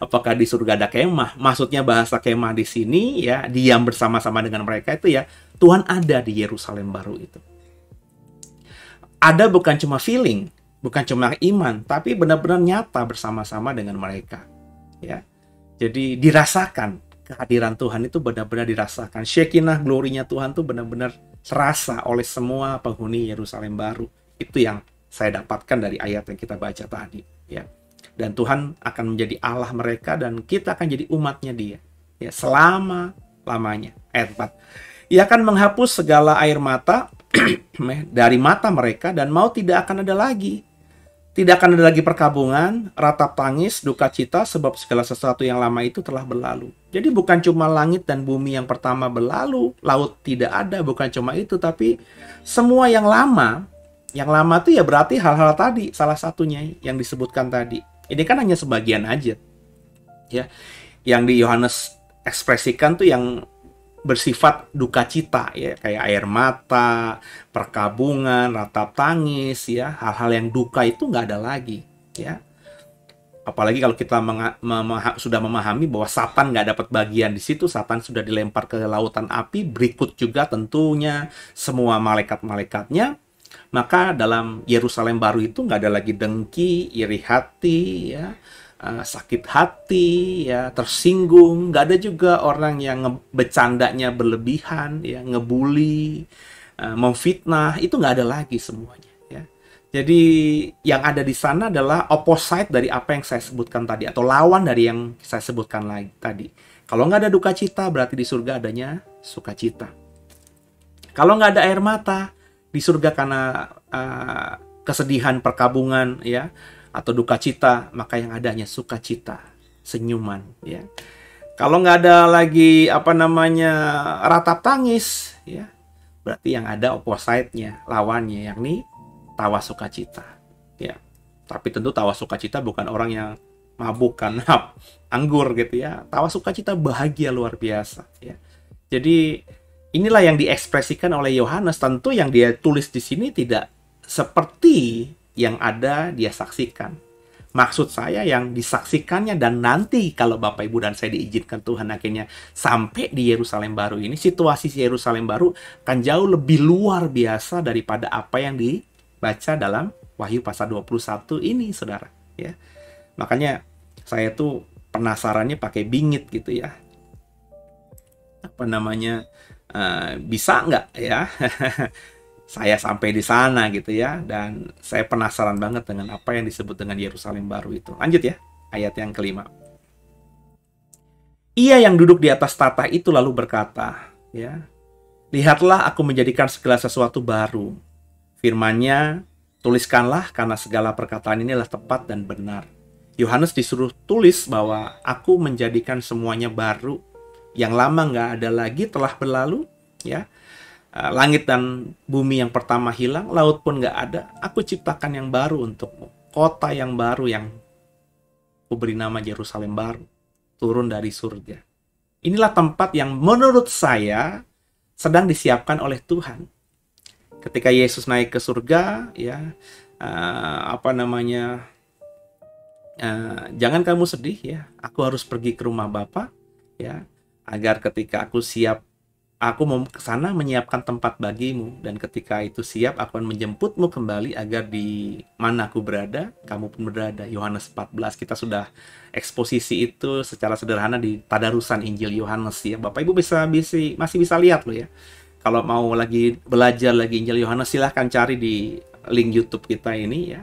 Apakah di surga ada kemah? Maksudnya bahasa kemah di sini ya diam bersama-sama dengan mereka itu ya Tuhan ada di Yerusalem baru itu. Ada bukan cuma feeling, bukan cuma iman, tapi benar-benar nyata bersama-sama dengan mereka. Ya, jadi dirasakan. Kehadiran Tuhan itu benar-benar dirasakan. Shekinah, glorinya Tuhan itu benar-benar terasa oleh semua penghuni Yerusalem baru. Itu yang saya dapatkan dari ayat yang kita baca tadi. Ya. Dan Tuhan akan menjadi Allah mereka, dan kita akan jadi umatnya Dia. Ya, selama-lamanya. Ayat 4. Ia akan menghapus segala air mata dari mata mereka, dan maut tidak akan ada lagi. Tidak akan ada lagi perkabungan, ratap tangis, duka cita, sebab segala sesuatu yang lama itu telah berlalu. Jadi bukan cuma langit dan bumi yang pertama berlalu, laut tidak ada, bukan cuma itu, tapi semua yang lama itu ya berarti hal-hal tadi, salah satunya yang disebutkan tadi. Ini kan hanya sebagian aja. Ya. Yang di Yohanes ekspresikan tuh yang bersifat duka cita, ya, kayak air mata, perkabungan, ratap tangis, ya, hal-hal yang duka itu nggak ada lagi, ya. Apalagi kalau kita sudah memahami bahwa Satan nggak dapat bagian di situ, Satan sudah dilempar ke lautan api, berikut juga tentunya semua malaikat-malaikatnya. Maka dalam Yerusalem baru itu nggak ada lagi dengki, iri hati, ya, sakit hati, ya, tersinggung. Nggak ada juga orang yang bercandanya berlebihan, ya, ngebully, memfitnah. Itu nggak ada lagi semuanya. Ya. Jadi yang ada di sana adalah opposite dari apa yang saya sebutkan tadi, atau lawan dari yang saya sebutkan lagi tadi. Kalau nggak ada duka cita, berarti di surga adanya sukacita. Kalau nggak ada air mata, di surga karena kesedihan, perkabungan, ya, atau duka cita, maka yang adanya sukacita, senyuman, ya. Kalau nggak ada lagi ratap tangis, ya, berarti yang ada opposite-nya, lawannya, yakni tawa sukacita, ya. Tapi tentu tawa sukacita bukan orang yang mabuk karena anggur gitu, ya. Tawa sukacita bahagia luar biasa, ya. Jadi inilah yang diekspresikan oleh Yohanes. Tentu yang dia tulis di sini tidak seperti yang ada dia saksikan. Maksud saya yang disaksikannya, dan nanti kalau Bapak Ibu dan saya diizinkan Tuhan akhirnya sampai di Yerusalem baru ini, situasi Yerusalem baru akan jauh lebih luar biasa daripada apa yang dibaca dalam Wahyu pasal 21 ini, saudara. Ya. Makanya saya tuh penasarannya pakai bingit gitu, ya. Bisa nggak, ya? Saya sampai di sana gitu, ya, dan saya penasaran banget dengan apa yang disebut dengan Yerusalem baru itu. Lanjut, ya, ayat yang kelima. Ia yang duduk di atas tahta itu lalu berkata, ya, lihatlah aku menjadikan segala sesuatu baru. Firman-Nya, tuliskanlah karena segala perkataan inilah tepat dan benar. Yohanes disuruh tulis bahwa aku menjadikan semuanya baru. Yang lama nggak ada lagi, telah berlalu, ya. Langit dan bumi yang pertama hilang, laut pun nggak ada. Aku ciptakan yang baru untukmu, kota yang baru yang kuberi nama Yerusalem baru, turun dari surga. Inilah tempat yang menurut saya sedang disiapkan oleh Tuhan. Ketika Yesus naik ke surga, ya, jangan kamu sedih, ya. Aku harus pergi ke rumah Bapa, ya, agar ketika aku siap, aku mau ke sana menyiapkan tempat bagimu, dan ketika itu siap, aku akan menjemputmu kembali agar di mana aku berada, kamu pun berada. Yohanes 14, kita sudah eksposisi itu secara sederhana di tadarusan Injil Yohanes, ya. Bapak Ibu masih bisa lihat loh, ya. Kalau mau lagi belajar lagi Injil Yohanes, silahkan cari di link YouTube kita ini, ya,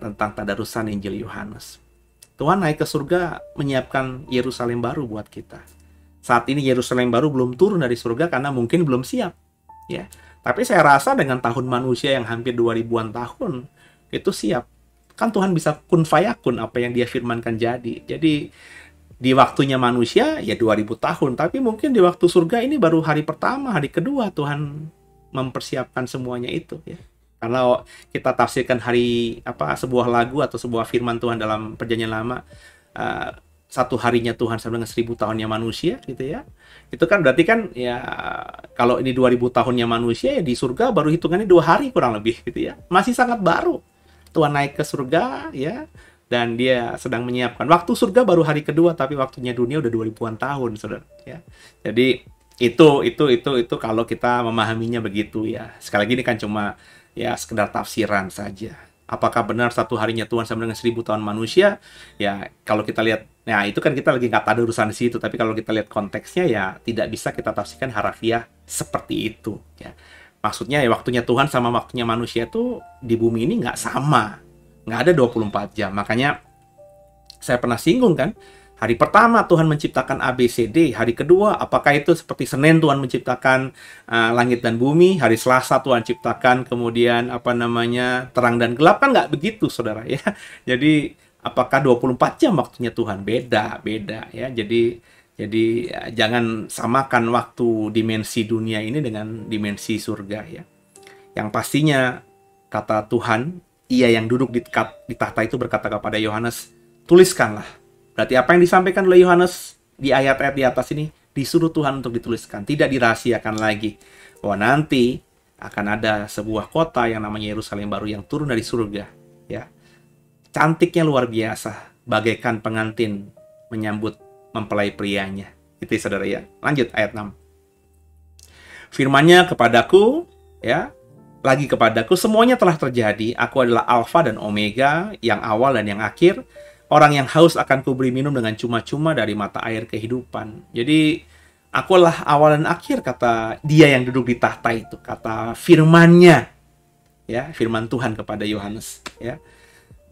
tentang tadarusan Injil Yohanes. Tuhan naik ke surga menyiapkan Yerusalem baru buat kita. Saat ini Yerusalem baru belum turun dari surga karena mungkin belum siap, ya. Tapi saya rasa dengan tahun manusia yang hampir 2000-an tahun itu siap. Kan Tuhan bisa kun fayakun, apa yang dia firmankan jadi. Jadi di waktunya manusia ya 2000 tahun, tapi mungkin di waktu surga ini baru hari pertama, hari kedua Tuhan mempersiapkan semuanya itu, ya. Karena kita tafsirkan sebuah lagu atau sebuah firman Tuhan dalam Perjanjian Lama, satu harinya Tuhan sama dengan 1000 tahunnya manusia, gitu, ya. Itu kan berarti kan, ya, kalau ini 2000 tahunnya manusia, ya di surga baru hitungannya 2 hari kurang lebih, gitu, ya. Masih sangat baru. Tuhan naik ke surga, ya, dan dia sedang menyiapkan. Waktu surga baru hari kedua, tapi waktunya dunia udah 2000-an tahun, saudara, ya. Jadi itu kalau kita memahaminya begitu, ya. Sekali lagi ini kan cuma, ya, sekedar tafsiran saja. Apakah benar satu harinya Tuhan sama dengan 1000 tahun manusia? Ya, kalau kita lihat, ya itu kan kita lagi nggak tahu urusan di situ. Tapi kalau kita lihat konteksnya, ya tidak bisa kita tafsirkan harafiah seperti itu, ya. Maksudnya ya waktunya Tuhan sama waktunya manusia itu di bumi ini nggak sama. Nggak ada 24 jam. Makanya saya pernah singgung kan, hari pertama Tuhan menciptakan ABCD, hari kedua apakah itu seperti Senin Tuhan menciptakan langit dan bumi, hari Selasa Tuhan ciptakan kemudian terang dan gelap, kan nggak begitu, saudara, ya. Jadi apakah 24 jam waktunya Tuhan? Beda, ya. Jadi jangan samakan waktu dimensi dunia ini dengan dimensi surga, ya. Yang pastinya kata Tuhan, Ia yang duduk di tahta itu berkata kepada Yohanes, tuliskanlah. Berarti apa yang disampaikan oleh Yohanes di ayat-ayat di atas ini disuruh Tuhan untuk dituliskan, tidak dirahasiakan lagi. Bahwa nanti akan ada sebuah kota yang namanya Yerusalem baru yang turun dari surga, ya. Cantiknya luar biasa, bagaikan pengantin menyambut mempelai prianya. Itu, saudara, ya. Lanjut ayat 6. Firman-Nya kepadaku, ya, semuanya telah terjadi. Aku adalah Alfa dan Omega, yang awal dan yang akhir. Orang yang haus akan kuberi minum dengan cuma-cuma dari mata air kehidupan. Jadi, akulah awal dan akhir, kata dia yang duduk di tahta itu. Kata firman-Nya, ya, firman Tuhan kepada Yohanes, ya,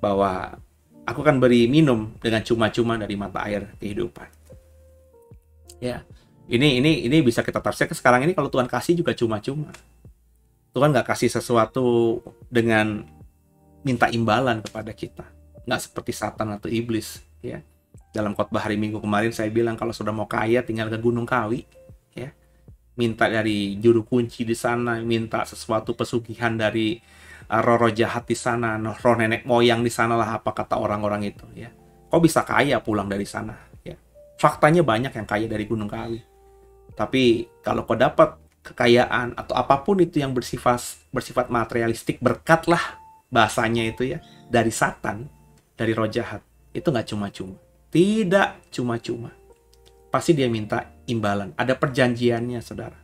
bahwa aku akan beri minum dengan cuma-cuma dari mata air kehidupan. Ya, ini bisa kita tafsirkan sekarang ini, kalau Tuhan kasih juga cuma-cuma. Tuhan nggak kasih sesuatu dengan minta imbalan kepada kita. Nggak seperti Satan atau iblis, ya. Dalam khotbah hari Minggu kemarin saya bilang, kalau sudah mau kaya tinggal ke Gunung Kawi, ya. Minta dari juru kunci di sana, minta sesuatu pesugihan dari roh-roh jahat di sana, roh nenek moyang di sana lah, apa kata orang-orang itu, ya. Kok bisa kaya pulang dari sana, ya. Faktanya banyak yang kaya dari Gunung Kawi. Tapi kalau kau dapat kekayaan atau apapun itu yang bersifat materialistik, berkatlah bahasanya itu, ya, dari Satan, dari roh jahat, itu nggak cuma-cuma. Tidak cuma-cuma. Pasti dia minta imbalan. Ada perjanjiannya, saudara.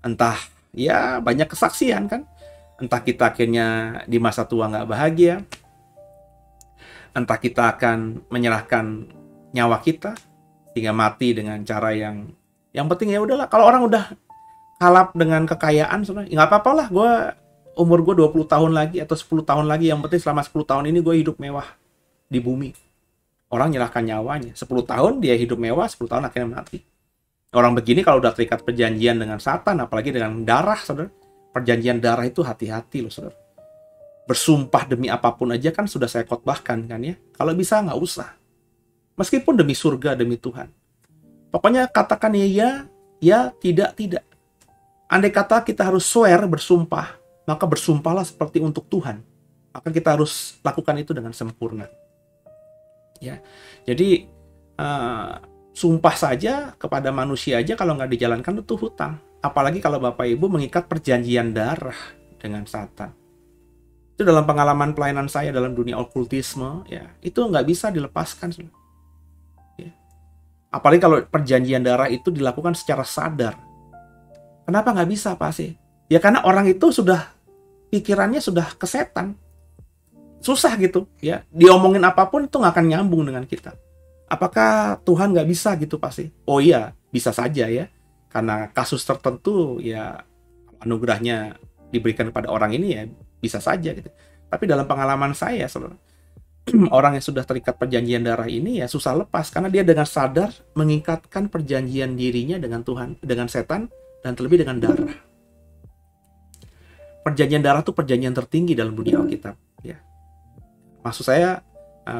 Entah, ya, banyak kesaksian kan. Entah kita akhirnya di masa tua nggak bahagia. Entah kita akan menyerahkan nyawa kita hingga mati dengan cara yang penting ya udahlah. Kalau orang udah kalap dengan kekayaan, saudara, ya nggak apa-apa lah. Umur gue 20 tahun lagi atau 10 tahun lagi, yang penting selama 10 tahun ini gue hidup mewah di bumi. Orang nyerahkan nyawanya. 10 tahun dia hidup mewah, 10 tahun akhirnya mati. Orang begini kalau udah terikat perjanjian dengan Satan, apalagi dengan darah, saudara. Perjanjian darah itu hati-hati loh, saudara. Bersumpah demi apapun aja kan sudah saya khotbahkan kan, ya. Kalau bisa nggak usah. Meskipun demi surga, demi Tuhan. Pokoknya katakan ya, tidak. Andai kata kita harus swear, bersumpah, maka bersumpahlah seperti untuk Tuhan. Maka kita harus lakukan itu dengan sempurna. Ya, jadi sumpah saja kepada manusia aja kalau nggak dijalankan itu hutang. Apalagi kalau Bapak Ibu mengikat perjanjian darah dengan Satan. Itu dalam pengalaman pelayanan saya dalam dunia okultisme, ya, itu nggak bisa dilepaskan. Ya. Apalagi kalau perjanjian darah itu dilakukan secara sadar. Kenapa nggak bisa, Pak sih? Ya karena orang itu sudah pikirannya sudah ke setan. Susah gitu, ya. Diomongin apapun itu nggak akan nyambung dengan kita. Apakah Tuhan nggak bisa gitu pasti? Oh iya, bisa saja ya. Karena kasus tertentu ya anugerahnya diberikan kepada orang ini ya bisa saja gitu. Tapi dalam pengalaman saya, saudara, orang yang sudah terikat perjanjian darah ini ya susah lepas. Karena dia dengan sadar mengikatkan perjanjian dirinya dengan Tuhan, dengan setan, dan terlebih dengan darah. Perjanjian darah itu perjanjian tertinggi dalam dunia Alkitab. Ya. Maksud saya,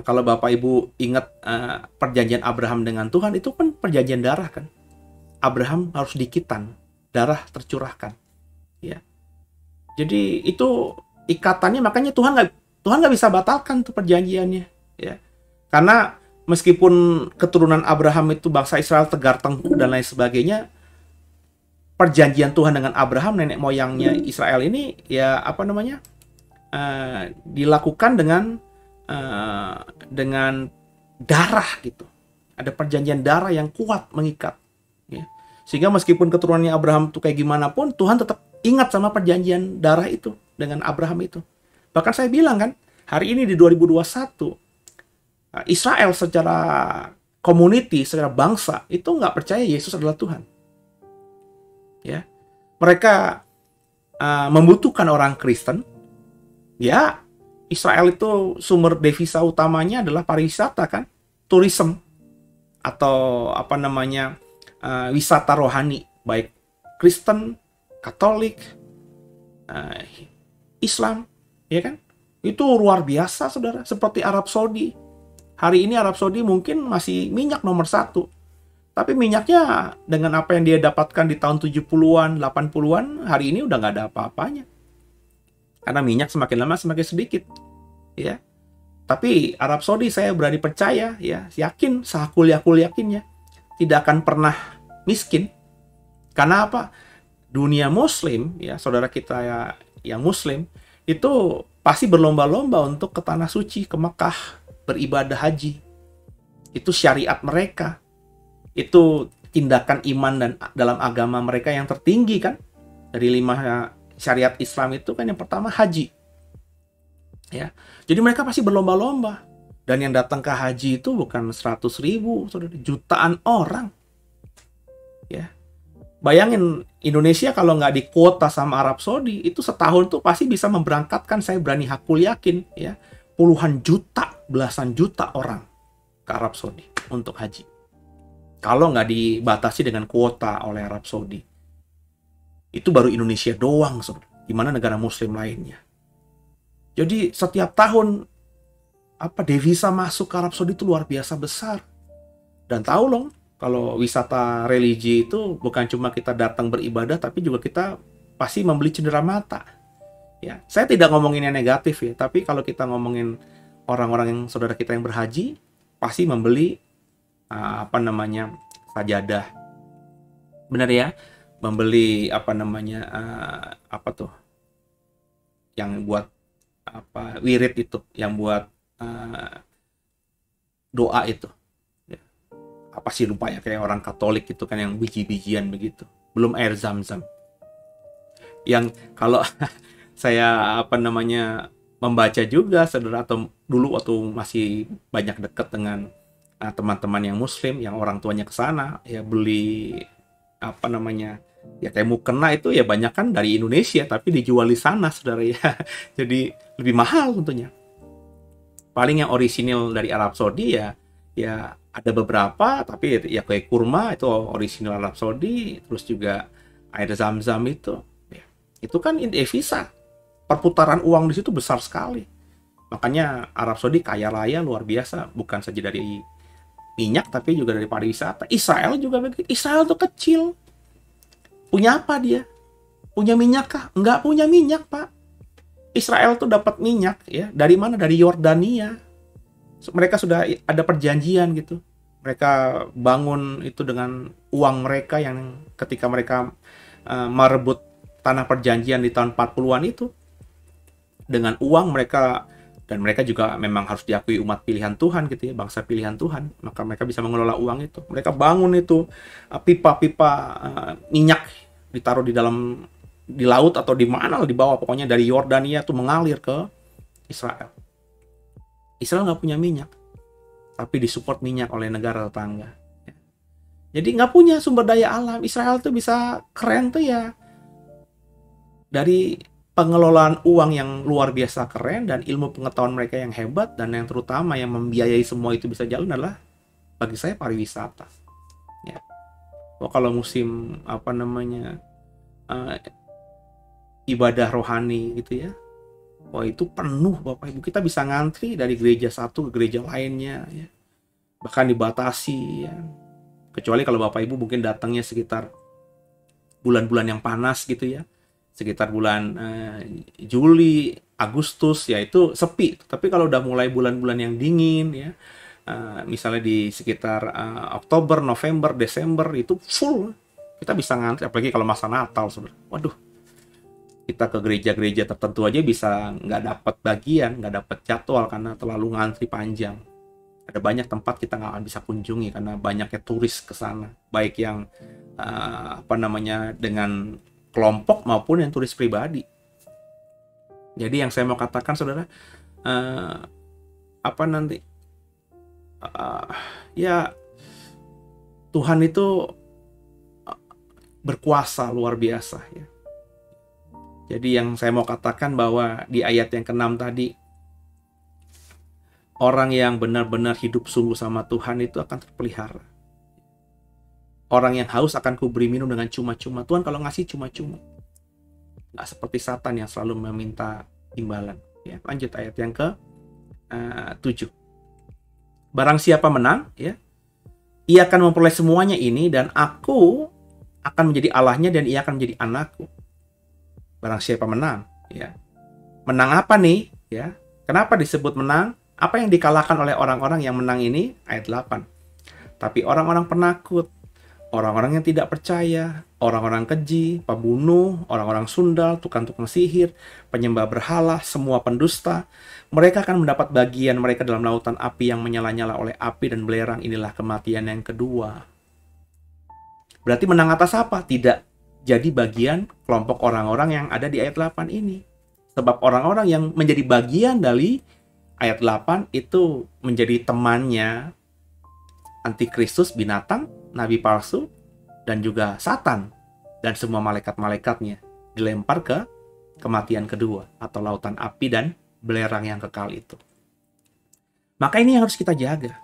kalau Bapak Ibu ingat perjanjian Abraham dengan Tuhan, itu kan perjanjian darah kan. Abraham harus dikitan, darah tercurahkan. Ya. Jadi itu ikatannya, makanya Tuhan nggak bisa batalkan tuh perjanjiannya. Ya. Karena meskipun keturunan Abraham itu bangsa Israel tegar tengkuk dan lain sebagainya, perjanjian Tuhan dengan Abraham, nenek moyangnya Israel ini, ya dilakukan dengan darah gitu. Ada perjanjian darah yang kuat mengikat. Ya. Sehingga meskipun keturunannya Abraham itu kayak gimana pun, Tuhan tetap ingat sama perjanjian darah itu dengan Abraham itu. Bahkan saya bilang kan, hari ini di 2021, Israel secara community, secara bangsa, itu nggak percaya Yesus adalah Tuhan. Ya, mereka membutuhkan orang Kristen. Ya, Israel itu sumber devisa utamanya adalah pariwisata kan, tourism atau wisata rohani, baik Kristen, Katolik, Islam, ya kan? Itu luar biasa, saudara. Seperti Arab Saudi. Hari ini Arab Saudi mungkin masih minyak nomor 1. Tapi minyaknya dengan apa yang dia dapatkan di tahun 70-an, 80-an, hari ini udah nggak ada apa-apanya. Karena minyak semakin lama semakin sedikit. Ya. Tapi Arab Saudi saya berani percaya, ya, yakin, sahakul-yakul yakinnya, tidak akan pernah miskin. Karena apa? Dunia Muslim, ya, saudara kita ya, yang Muslim, itu pasti berlomba-lomba untuk ke Tanah Suci, ke Mekah, beribadah haji. Itu syariat mereka. Itu tindakan iman dan dalam agama mereka yang tertinggi kan. Dari 5 syariat Islam itu kan yang pertama haji. Ya. Jadi mereka pasti berlomba-lomba. Dan yang datang ke haji itu bukan 100.000, saudara, jutaan orang. Ya, bayangin Indonesia kalau nggak dikuota sama Arab Saudi, itu setahun tuh pasti bisa memberangkatkan, saya berani hakul yakin, ya, puluhan juta, belasan juta orang ke Arab Saudi untuk haji. Kalau nggak dibatasi dengan kuota oleh Arab Saudi. Itu baru Indonesia doang, saudara. Gimana negara Muslim lainnya? Jadi setiap tahun devisa masuk ke Arab Saudi itu luar biasa besar. Dan tahu loh, kalau wisata religi itu bukan cuma kita datang beribadah, tapi juga kita pasti membeli cendera mata. Ya, saya tidak ngomongin yang negatif ya, tapi kalau kita ngomongin orang-orang yang saudara kita yang berhaji, pasti membeli sajadah. Benar ya? Membeli yang buat wirid itu, yang buat doa itu. Apa sih lupa ya, kayak orang Katolik itu kan yang biji-bijian begitu. Belum air zam-zam. Yang kalau saya membaca juga, saudara, atau dulu waktu masih banyak dekat dengan teman-teman yang Muslim, yang orang tuanya ke sana, ya beli ya kayak mukena itu ya banyak kan dari Indonesia, tapi dijual di sana, saudara ya. Jadi lebih mahal tentunya. Paling yang orisinil dari Arab Saudi ya ada beberapa, tapi ya kayak kurma itu orisinal Arab Saudi, terus juga air zam-zam itu. Ya, itu kan devisa. Perputaran uang di situ besar sekali. Makanya Arab Saudi kaya raya luar biasa, bukan saja dari minyak tapi juga dari pariwisata. Israel juga begitu. Israel tuh kecil. Punya apa dia? Punya minyak kah? Enggak punya minyak, Pak. Israel tuh dapat minyak ya dari mana? Dari Yordania. Mereka sudah ada perjanjian gitu. Mereka bangun itu dengan uang mereka yang ketika mereka merebut tanah perjanjian di tahun 40-an itu. Dengan uang mereka, dan mereka juga memang harus diakui umat pilihan Tuhan gitu ya, bangsa pilihan Tuhan. Maka mereka bisa mengelola uang itu. Mereka bangun itu pipa-pipa minyak ditaruh di laut atau di mana di bawah, pokoknya dari Yordania tuh mengalir ke Israel. Israel nggak punya minyak, tapi disupport minyak oleh negara tetangga. Jadi nggak punya sumber daya alam. Israel tuh bisa keren tuh ya dari pengelolaan uang yang luar biasa keren dan ilmu pengetahuan mereka yang hebat, dan yang terutama yang membiayai semua itu bisa jalan adalah bagi saya pariwisata. Ya. Kalau musim ibadah rohani gitu ya, wah itu penuh Bapak Ibu. Kita bisa ngantri dari gereja satu ke gereja lainnya ya. Bahkan dibatasi ya. Kecuali kalau Bapak Ibu mungkin datangnya sekitar bulan-bulan yang panas gitu ya. Sekitar bulan Juli, Agustus ya itu sepi. Tapi kalau udah mulai bulan-bulan yang dingin ya, misalnya di sekitar Oktober, November, Desember itu full. Kita bisa ngantri, apalagi kalau masa Natal sebenarnya. Waduh. Kita ke gereja-gereja tertentu aja bisa nggak dapat bagian, nggak dapat jadwal karena terlalu ngantri panjang. Ada banyak tempat kita nggak bisa kunjungi karena banyaknya turis ke sana, baik yang dengan kelompok maupun yang turis pribadi. Jadi yang saya mau katakan, saudara, ya Tuhan itu berkuasa luar biasa ya. Jadi yang saya mau katakan bahwa di ayat yang ke-6 tadi, orang yang benar-benar hidup sungguh sama Tuhan itu akan terpelihara. Orang yang haus akan kuberi minum dengan cuma-cuma. Tuhan kalau ngasih cuma-cuma. Nggak seperti Satan yang selalu meminta imbalan. Ya, lanjut ayat yang ke-7. Barang siapa menang, ya, ia akan memperoleh semuanya ini, dan aku akan menjadi Allahnya dan ia akan menjadi anakku. Barang siapa menang, ya. Menang apa nih, ya? Kenapa disebut menang? Apa yang dikalahkan oleh orang-orang yang menang ini? Ayat 8. Tapi orang-orang penakut, orang-orang yang tidak percaya, orang-orang keji, pembunuh, orang-orang sundal, tukang-tukang sihir, penyembah berhala, semua pendusta, mereka akan mendapat bagian mereka dalam lautan api yang menyala-nyala oleh api dan belerang. Inilah kematian yang kedua. Berarti menang atas apa? Tidak jadi bagian kelompok orang-orang yang ada di ayat 8 ini. Sebab orang-orang yang menjadi bagian dari ayat 8 itu menjadi temannya antikristus, binatang, nabi palsu, dan juga Satan dan semua malaikat-malaikatnya dilempar ke kematian kedua atau lautan api dan belerang yang kekal itu. Maka ini yang harus kita jaga.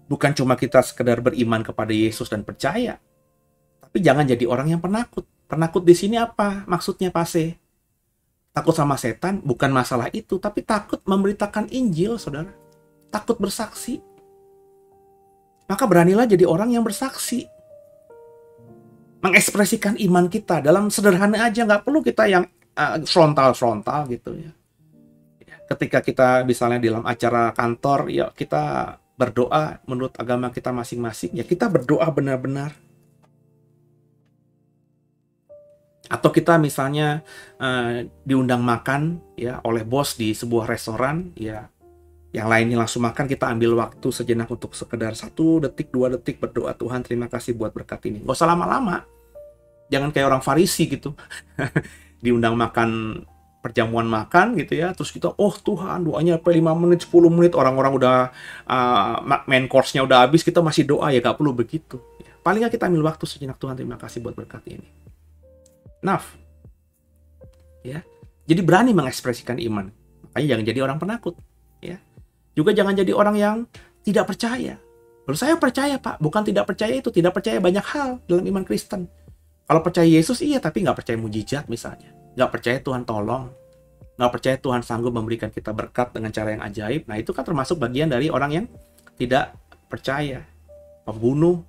Bukan cuma kita sekedar beriman kepada Yesus dan percaya, tapi jangan jadi orang yang penakut. Penakut di sini apa? Maksudnya pase. Takut sama setan bukan masalah itu, tapi takut memberitakan Injil, saudara. Takut bersaksi. Maka beranilah jadi orang yang bersaksi. Mengekspresikan iman kita dalam sederhana aja, nggak perlu kita yang frontal-frontal gitu ya. Ketika kita misalnya dalam acara kantor, ya kita berdoa menurut agama kita masing-masing, ya kita berdoa benar-benar. Atau kita misalnya diundang makan ya oleh bos di sebuah restoran, ya yang lainnya langsung makan, kita ambil waktu sejenak untuk sekedar 1 detik, 2 detik berdoa, Tuhan terima kasih buat berkat ini. Gak usah lama-lama. Jangan kayak orang Farisi gitu. Diundang makan, perjamuan makan gitu ya, terus kita, oh Tuhan doanya 5 menit, 10 menit, orang-orang udah main course-nya udah habis, kita masih doa, ya gak perlu begitu. Paling gak kita ambil waktu sejenak, Tuhan terima kasih buat berkat ini. Enough. Ya. Jadi berani mengekspresikan iman. Makanya jangan jadi orang penakut, ya. Juga jangan jadi orang yang tidak percaya. Kalau saya percaya, Pak, bukan tidak percaya itu, tidak percaya banyak hal dalam iman Kristen. Kalau percaya Yesus iya, tapi nggak percaya mujizat misalnya. Nggak percaya Tuhan tolong. Nggak percaya Tuhan sanggup memberikan kita berkat dengan cara yang ajaib. Nah, itu kan termasuk bagian dari orang yang tidak percaya. Pembunuh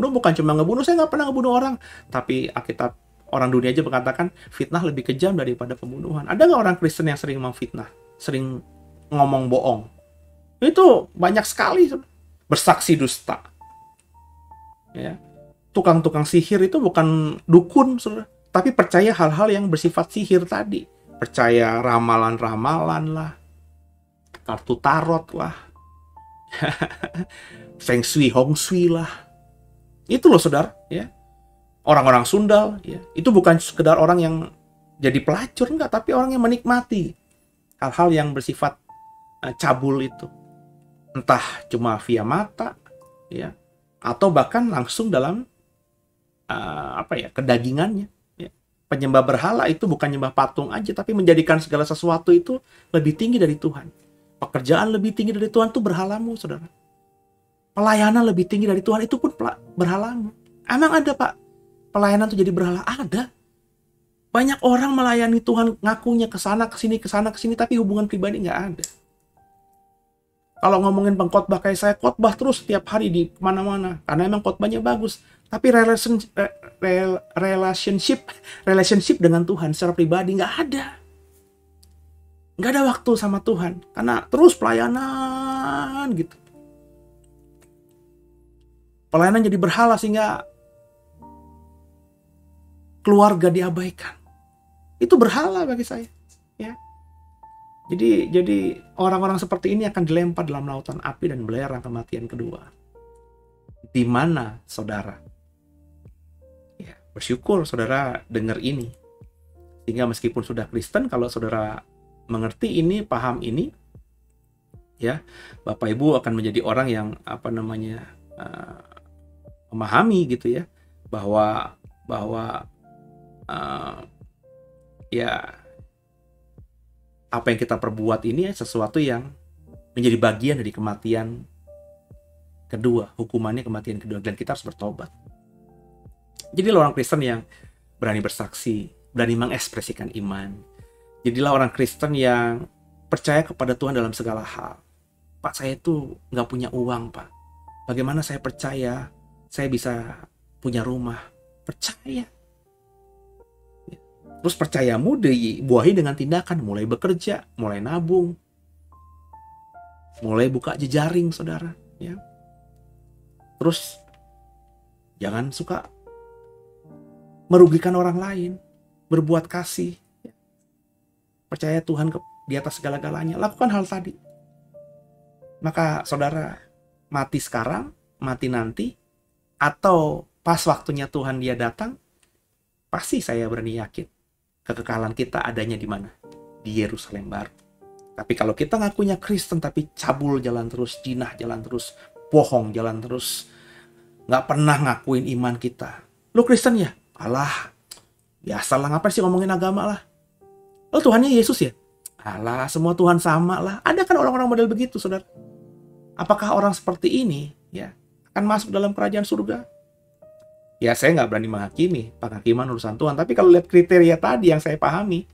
bukan cuma ngebunuh, saya nggak pernah ngebunuh orang. Tapi Alkitab, orang dunia aja mengatakan fitnah lebih kejam daripada pembunuhan. Ada nggak orang Kristen yang sering memfitnah, sering ngomong bohong? Itu banyak sekali. Bersaksi dusta. Ya. Tukang-tukang sihir itu bukan dukun, saudara, tapi percaya hal-hal yang bersifat sihir tadi. Percaya ramalan-ramalan lah, kartu tarot lah, feng shui, hong shui lah. Itu loh, saudara, ya. Orang-orang Sundal, ya, itu bukan sekedar orang yang jadi pelacur, enggak, tapi orang yang menikmati hal-hal yang bersifat cabul itu. Entah cuma via mata, ya, atau bahkan langsung dalam kedagingannya. Ya. Penyembah berhala itu bukan nyembah patung aja, tapi menjadikan segala sesuatu itu lebih tinggi dari Tuhan. Pekerjaan lebih tinggi dari Tuhan itu berhalamu, saudara. Pelayanan lebih tinggi dari Tuhan itu pun berhalamu. Emang ada, Pak, pelayanan itu jadi berhala? Ada. Banyak orang melayani Tuhan ngakunya kesana kesini, tapi hubungan pribadi nggak ada. Kalau ngomongin pengkhotbah kayak saya, khotbah terus setiap hari di mana-mana karena emang khotbahnya bagus. Tapi relationship dengan Tuhan secara pribadi nggak ada. Nggak ada waktu sama Tuhan karena terus pelayanan gitu. Pelayanan jadi berhala sehingga keluarga diabaikan. Itu berhala bagi saya, ya. Jadi orang-orang seperti ini akan dilempar dalam lautan api dan belerang kematian kedua. Di mana, saudara? Ya, bersyukur saudara dengar ini. Sehingga meskipun sudah Kristen, kalau saudara mengerti ini, paham ini, ya, Bapak Ibu akan menjadi orang yang memahami gitu ya, bahwa ya apa yang kita perbuat ini sesuatu yang menjadi bagian dari kematian kedua, hukumannya kematian kedua, dan kita harus bertobat. Jadilah orang Kristen yang berani bersaksi, berani mengekspresikan iman. Jadilah orang Kristen yang percaya kepada Tuhan dalam segala hal. Pak, saya itu nggak punya uang, Pak. Bagaimana saya percaya saya bisa punya rumah? Percaya. Terus percayamu dibuahi dengan tindakan, mulai bekerja, mulai nabung, mulai buka jejaring, saudara. Ya. Terus jangan suka merugikan orang lain, berbuat kasih. Ya. Percaya Tuhan di atas segala-galanya. Lakukan hal tadi. Maka saudara mati sekarang, mati nanti, atau pas waktunya Tuhan dia datang, pasti saya berani yakin kekekalan kita adanya di mana? Di Yerusalem baru. Tapi kalau kita ngakunya Kristen tapi cabul jalan terus, jinah jalan terus, bohong jalan terus, nggak pernah ngakuin iman kita. Lu Kristen ya? Alah, biasalah, ngapain sih ngomongin agama lah. Lo Tuhannya Yesus ya? Alah, semua Tuhan sama lah. Ada kan orang-orang model begitu, saudara? Apakah orang seperti ini ya akan masuk dalam kerajaan surga? Ya, saya nggak berani menghakimi, penghakiman urusan Tuhan. Tapi kalau lihat kriteria tadi yang saya pahami,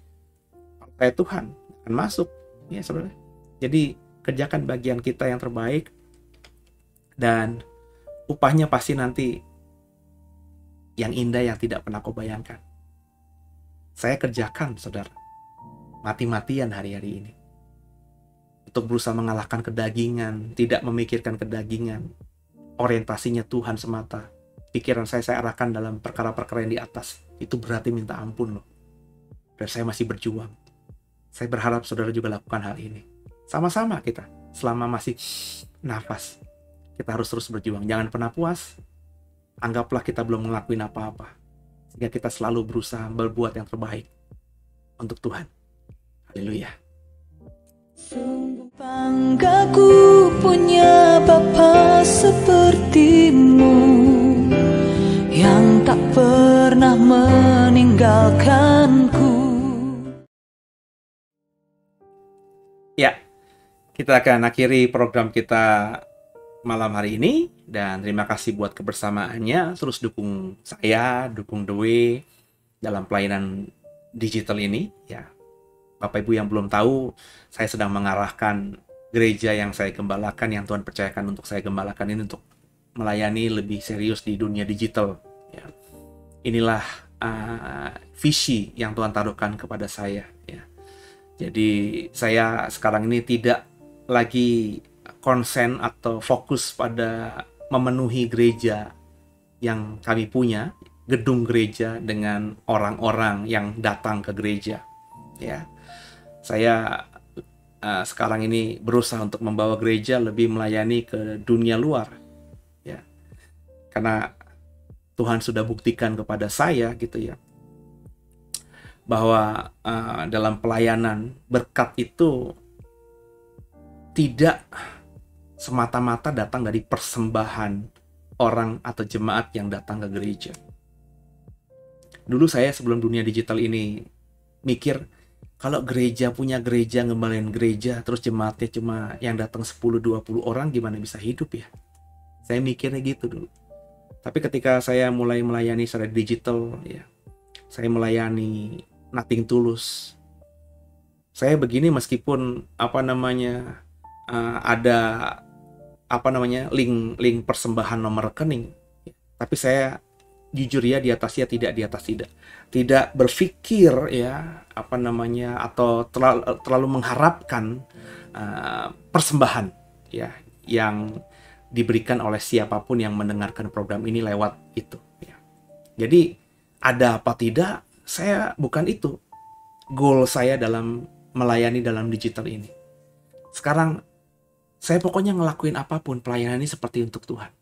saya Tuhan akan masuk. Ya, saudara. Jadi, kerjakan bagian kita yang terbaik, dan upahnya pasti nanti yang indah yang tidak pernah kau bayangkan. Saya kerjakan, saudara, mati-matian hari-hari ini untuk berusaha mengalahkan kedagingan, tidak memikirkan kedagingan, orientasinya Tuhan semata. Pikiran saya arahkan dalam perkara-perkara yang di atas. Itu berarti minta ampun loh. Dan saya masih berjuang. Saya berharap saudara juga lakukan hal ini. Sama-sama kita, selama masih nafas, kita harus terus berjuang. Jangan pernah puas. Anggaplah kita belum ngelakuin apa-apa. Sehingga kita selalu berusaha berbuat yang terbaik untuk Tuhan. Haleluya. Sungguh banggaku punya Bapa sepertimu, yang tak pernah meninggalkanku. Ya, kita akan akhiri program kita malam hari ini, dan terima kasih buat kebersamaannya. Terus dukung saya, dukung Dewi dalam pelayanan digital ini. Ya, Bapak Ibu yang belum tahu, saya sedang mengarahkan gereja yang saya gembalakan, yang Tuhan percayakan untuk saya gembalakan ini untuk melayani lebih serius di dunia digital. Ya, inilah visi yang Tuhan taruhkan kepada saya. Ya. Jadi saya sekarang ini tidak lagi konsen atau fokus pada memenuhi gereja yang kami punya, gedung gereja dengan orang-orang yang datang ke gereja. Ya, saya sekarang ini berusaha untuk membawa gereja lebih melayani ke dunia luar. Ya, karena Tuhan sudah buktikan kepada saya gitu ya, bahwa dalam pelayanan berkat itu tidak semata-mata datang dari persembahan orang atau jemaat yang datang ke gereja. Dulu saya sebelum dunia digital ini mikir, kalau gereja punya gereja, ngembalain gereja, terus jemaatnya cuma yang datang 10-20 orang, gimana bisa hidup ya? Saya mikirnya gitu dulu. Tapi ketika saya mulai melayani secara digital, ya, saya melayani Nothing Tulus. Saya begini meskipun ada link persembahan nomor rekening, tapi saya jujur ya, di atas ya, tidak berpikir ya atau terlalu mengharapkan persembahan ya yang diberikan oleh siapapun yang mendengarkan program ini lewat itu ya. Jadi ada apa tidak, saya bukan itu goal saya dalam melayani dalam digital ini. Sekarang saya pokoknya ngelakuin apapun, pelayanan ini seperti untuk Tuhan.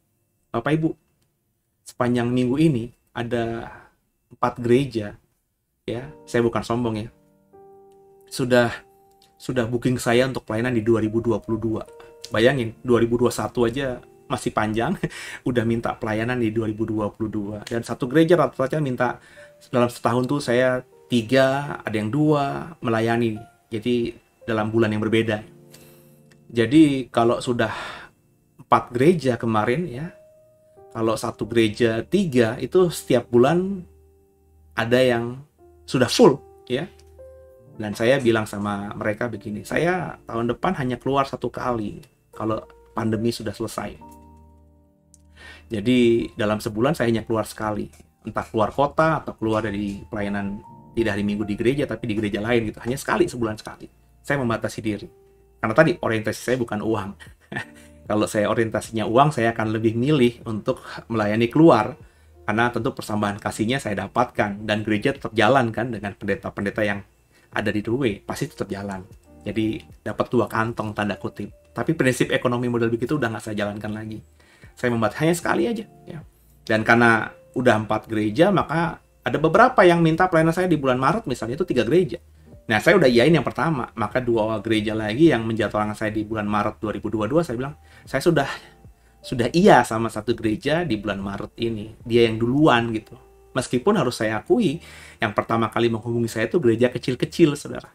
Bapak Ibu, sepanjang minggu ini ada 4 gereja ya, saya bukan sombong ya, sudah booking saya untuk pelayanan di 2022. Bayangin, 2021 aja masih panjang, udah minta pelayanan di 2022. Dan satu gereja rata-rata minta dalam setahun tuh saya 3, ada yang 2 melayani. Jadi dalam bulan yang berbeda. Jadi kalau sudah 4 gereja kemarin ya, kalau satu gereja 3 itu setiap bulan ada yang sudah full ya. Dan saya bilang sama mereka begini, saya tahun depan hanya keluar 1 kali kalau pandemi sudah selesai. Jadi dalam sebulan saya hanya keluar sekali, entah keluar kota atau keluar dari pelayanan tidak hari Minggu di gereja tapi di gereja lain gitu, hanya sebulan sekali. Saya membatasi diri karena tadi orientasi saya bukan uang. Kalau saya orientasinya uang, saya akan lebih milih untuk melayani keluar, karena tentu persembahan kasihnya saya dapatkan dan gereja tetap jalan kan dengan pendeta-pendeta yang ada di Duwe, pasti tetap jalan. Jadi dapat 2 kantong tanda kutip. Tapi prinsip ekonomi model begitu udah nggak saya jalankan lagi. Saya membatasi hanya sekali aja ya. Dan karena udah 4 gereja, maka ada beberapa yang minta pelayanan saya di bulan Maret misalnya, itu 3 gereja. Nah, saya udah iyain yang pertama, maka 2 gereja lagi yang menjadwalkan saya di bulan Maret 2022, saya bilang, saya sudah iya sama satu gereja di bulan Maret ini. Dia yang duluan gitu. Meskipun harus saya akui, yang pertama kali menghubungi saya itu gereja kecil-kecil, saudara.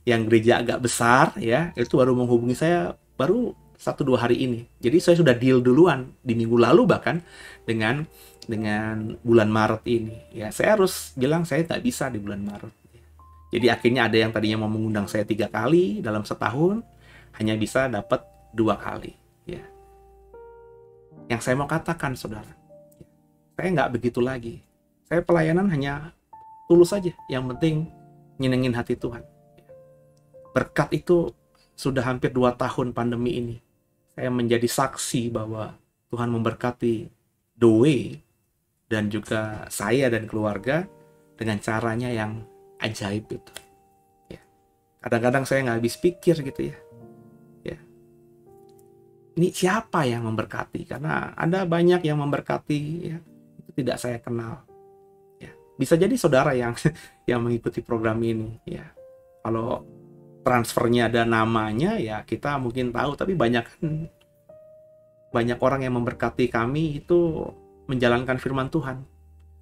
Yang gereja agak besar, ya, itu baru menghubungi saya baru 1-2 hari ini. Jadi saya sudah deal duluan di minggu lalu bahkan dengan bulan Maret ini. Ya, saya harus bilang saya nggak bisa di bulan Maret. Jadi akhirnya ada yang tadinya mau mengundang saya 3 kali dalam setahun, hanya bisa dapat 2 kali. Ya. Yang saya mau katakan, saudara, saya nggak begitu lagi. Saya pelayanan hanya tulus saja. Yang penting nyenengin hati Tuhan. Berkat itu sudah hampir 2 tahun pandemi ini. Saya menjadi saksi bahwa Tuhan memberkati The Way dan juga saya dan keluarga dengan caranya yang ajaib itu. Ya. Kadang-kadang saya nggak habis pikir gitu ya. Ya. Ini siapa yang memberkati? Karena ada banyak yang memberkati, ya, itu tidak saya kenal. Ya. Bisa jadi saudara yang mengikuti program ini. Ya. Kalau transfernya ada namanya, ya kita mungkin tahu, tapi banyak orang yang memberkati kami itu menjalankan firman Tuhan.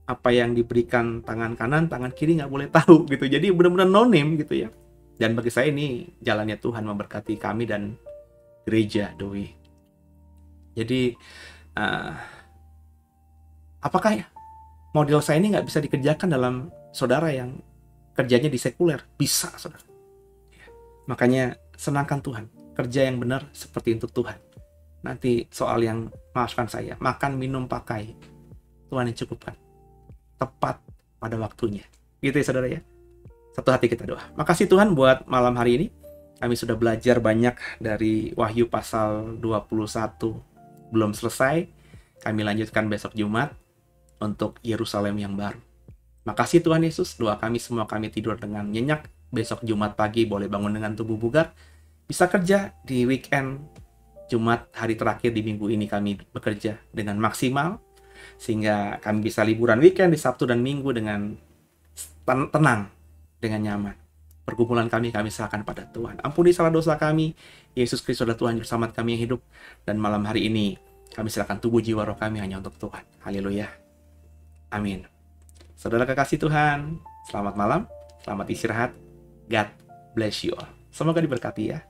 Apa yang diberikan tangan kanan, tangan kiri nggak boleh tahu gitu. Jadi benar-benar no name gitu ya. Dan bagi saya ini jalannya Tuhan memberkati kami dan gereja Doi. Jadi apakah ya model saya ini nggak bisa dikerjakan dalam saudara yang kerjanya di sekuler? Bisa, saudara. Makanya senangkan Tuhan, kerja yang benar seperti untuk Tuhan. Nanti soal yang, maafkan saya, makan, minum, pakai, Tuhan yang cukupkan, tepat pada waktunya. Gitu ya saudara ya. Satu hati kita doa. Makasih Tuhan buat malam hari ini. Kami sudah belajar banyak dari Wahyu pasal 21. Belum selesai, kami lanjutkan besok Jumat untuk Yerusalem yang baru. Makasih Tuhan Yesus, doa kami semua kami tidur dengan nyenyak. Besok Jumat pagi boleh bangun dengan tubuh bugar. Bisa kerja di weekend Jumat, hari terakhir di minggu ini kami bekerja dengan maksimal. Sehingga kami bisa liburan weekend di Sabtu dan Minggu dengan tenang, dengan nyaman. Pergumulan kami serahkan pada Tuhan. Ampuni salah dosa kami. Yesus Kristus adalah Tuhan Juru Selamat kami yang hidup. Dan malam hari ini kami serahkan tubuh, jiwa, roh kami hanya untuk Tuhan. Haleluya. Amin. Saudara kekasih Tuhan, selamat malam, selamat istirahat. God bless you all. Semoga diberkati ya.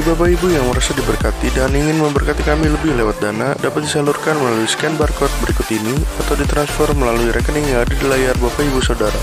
Bapak Ibu yang merasa diberkati dan ingin memberkati kami lebih lewat dana, dapat disalurkan melalui scan barcode berikut ini atau ditransfer melalui rekening yang ada di layar Bapak Ibu Saudara.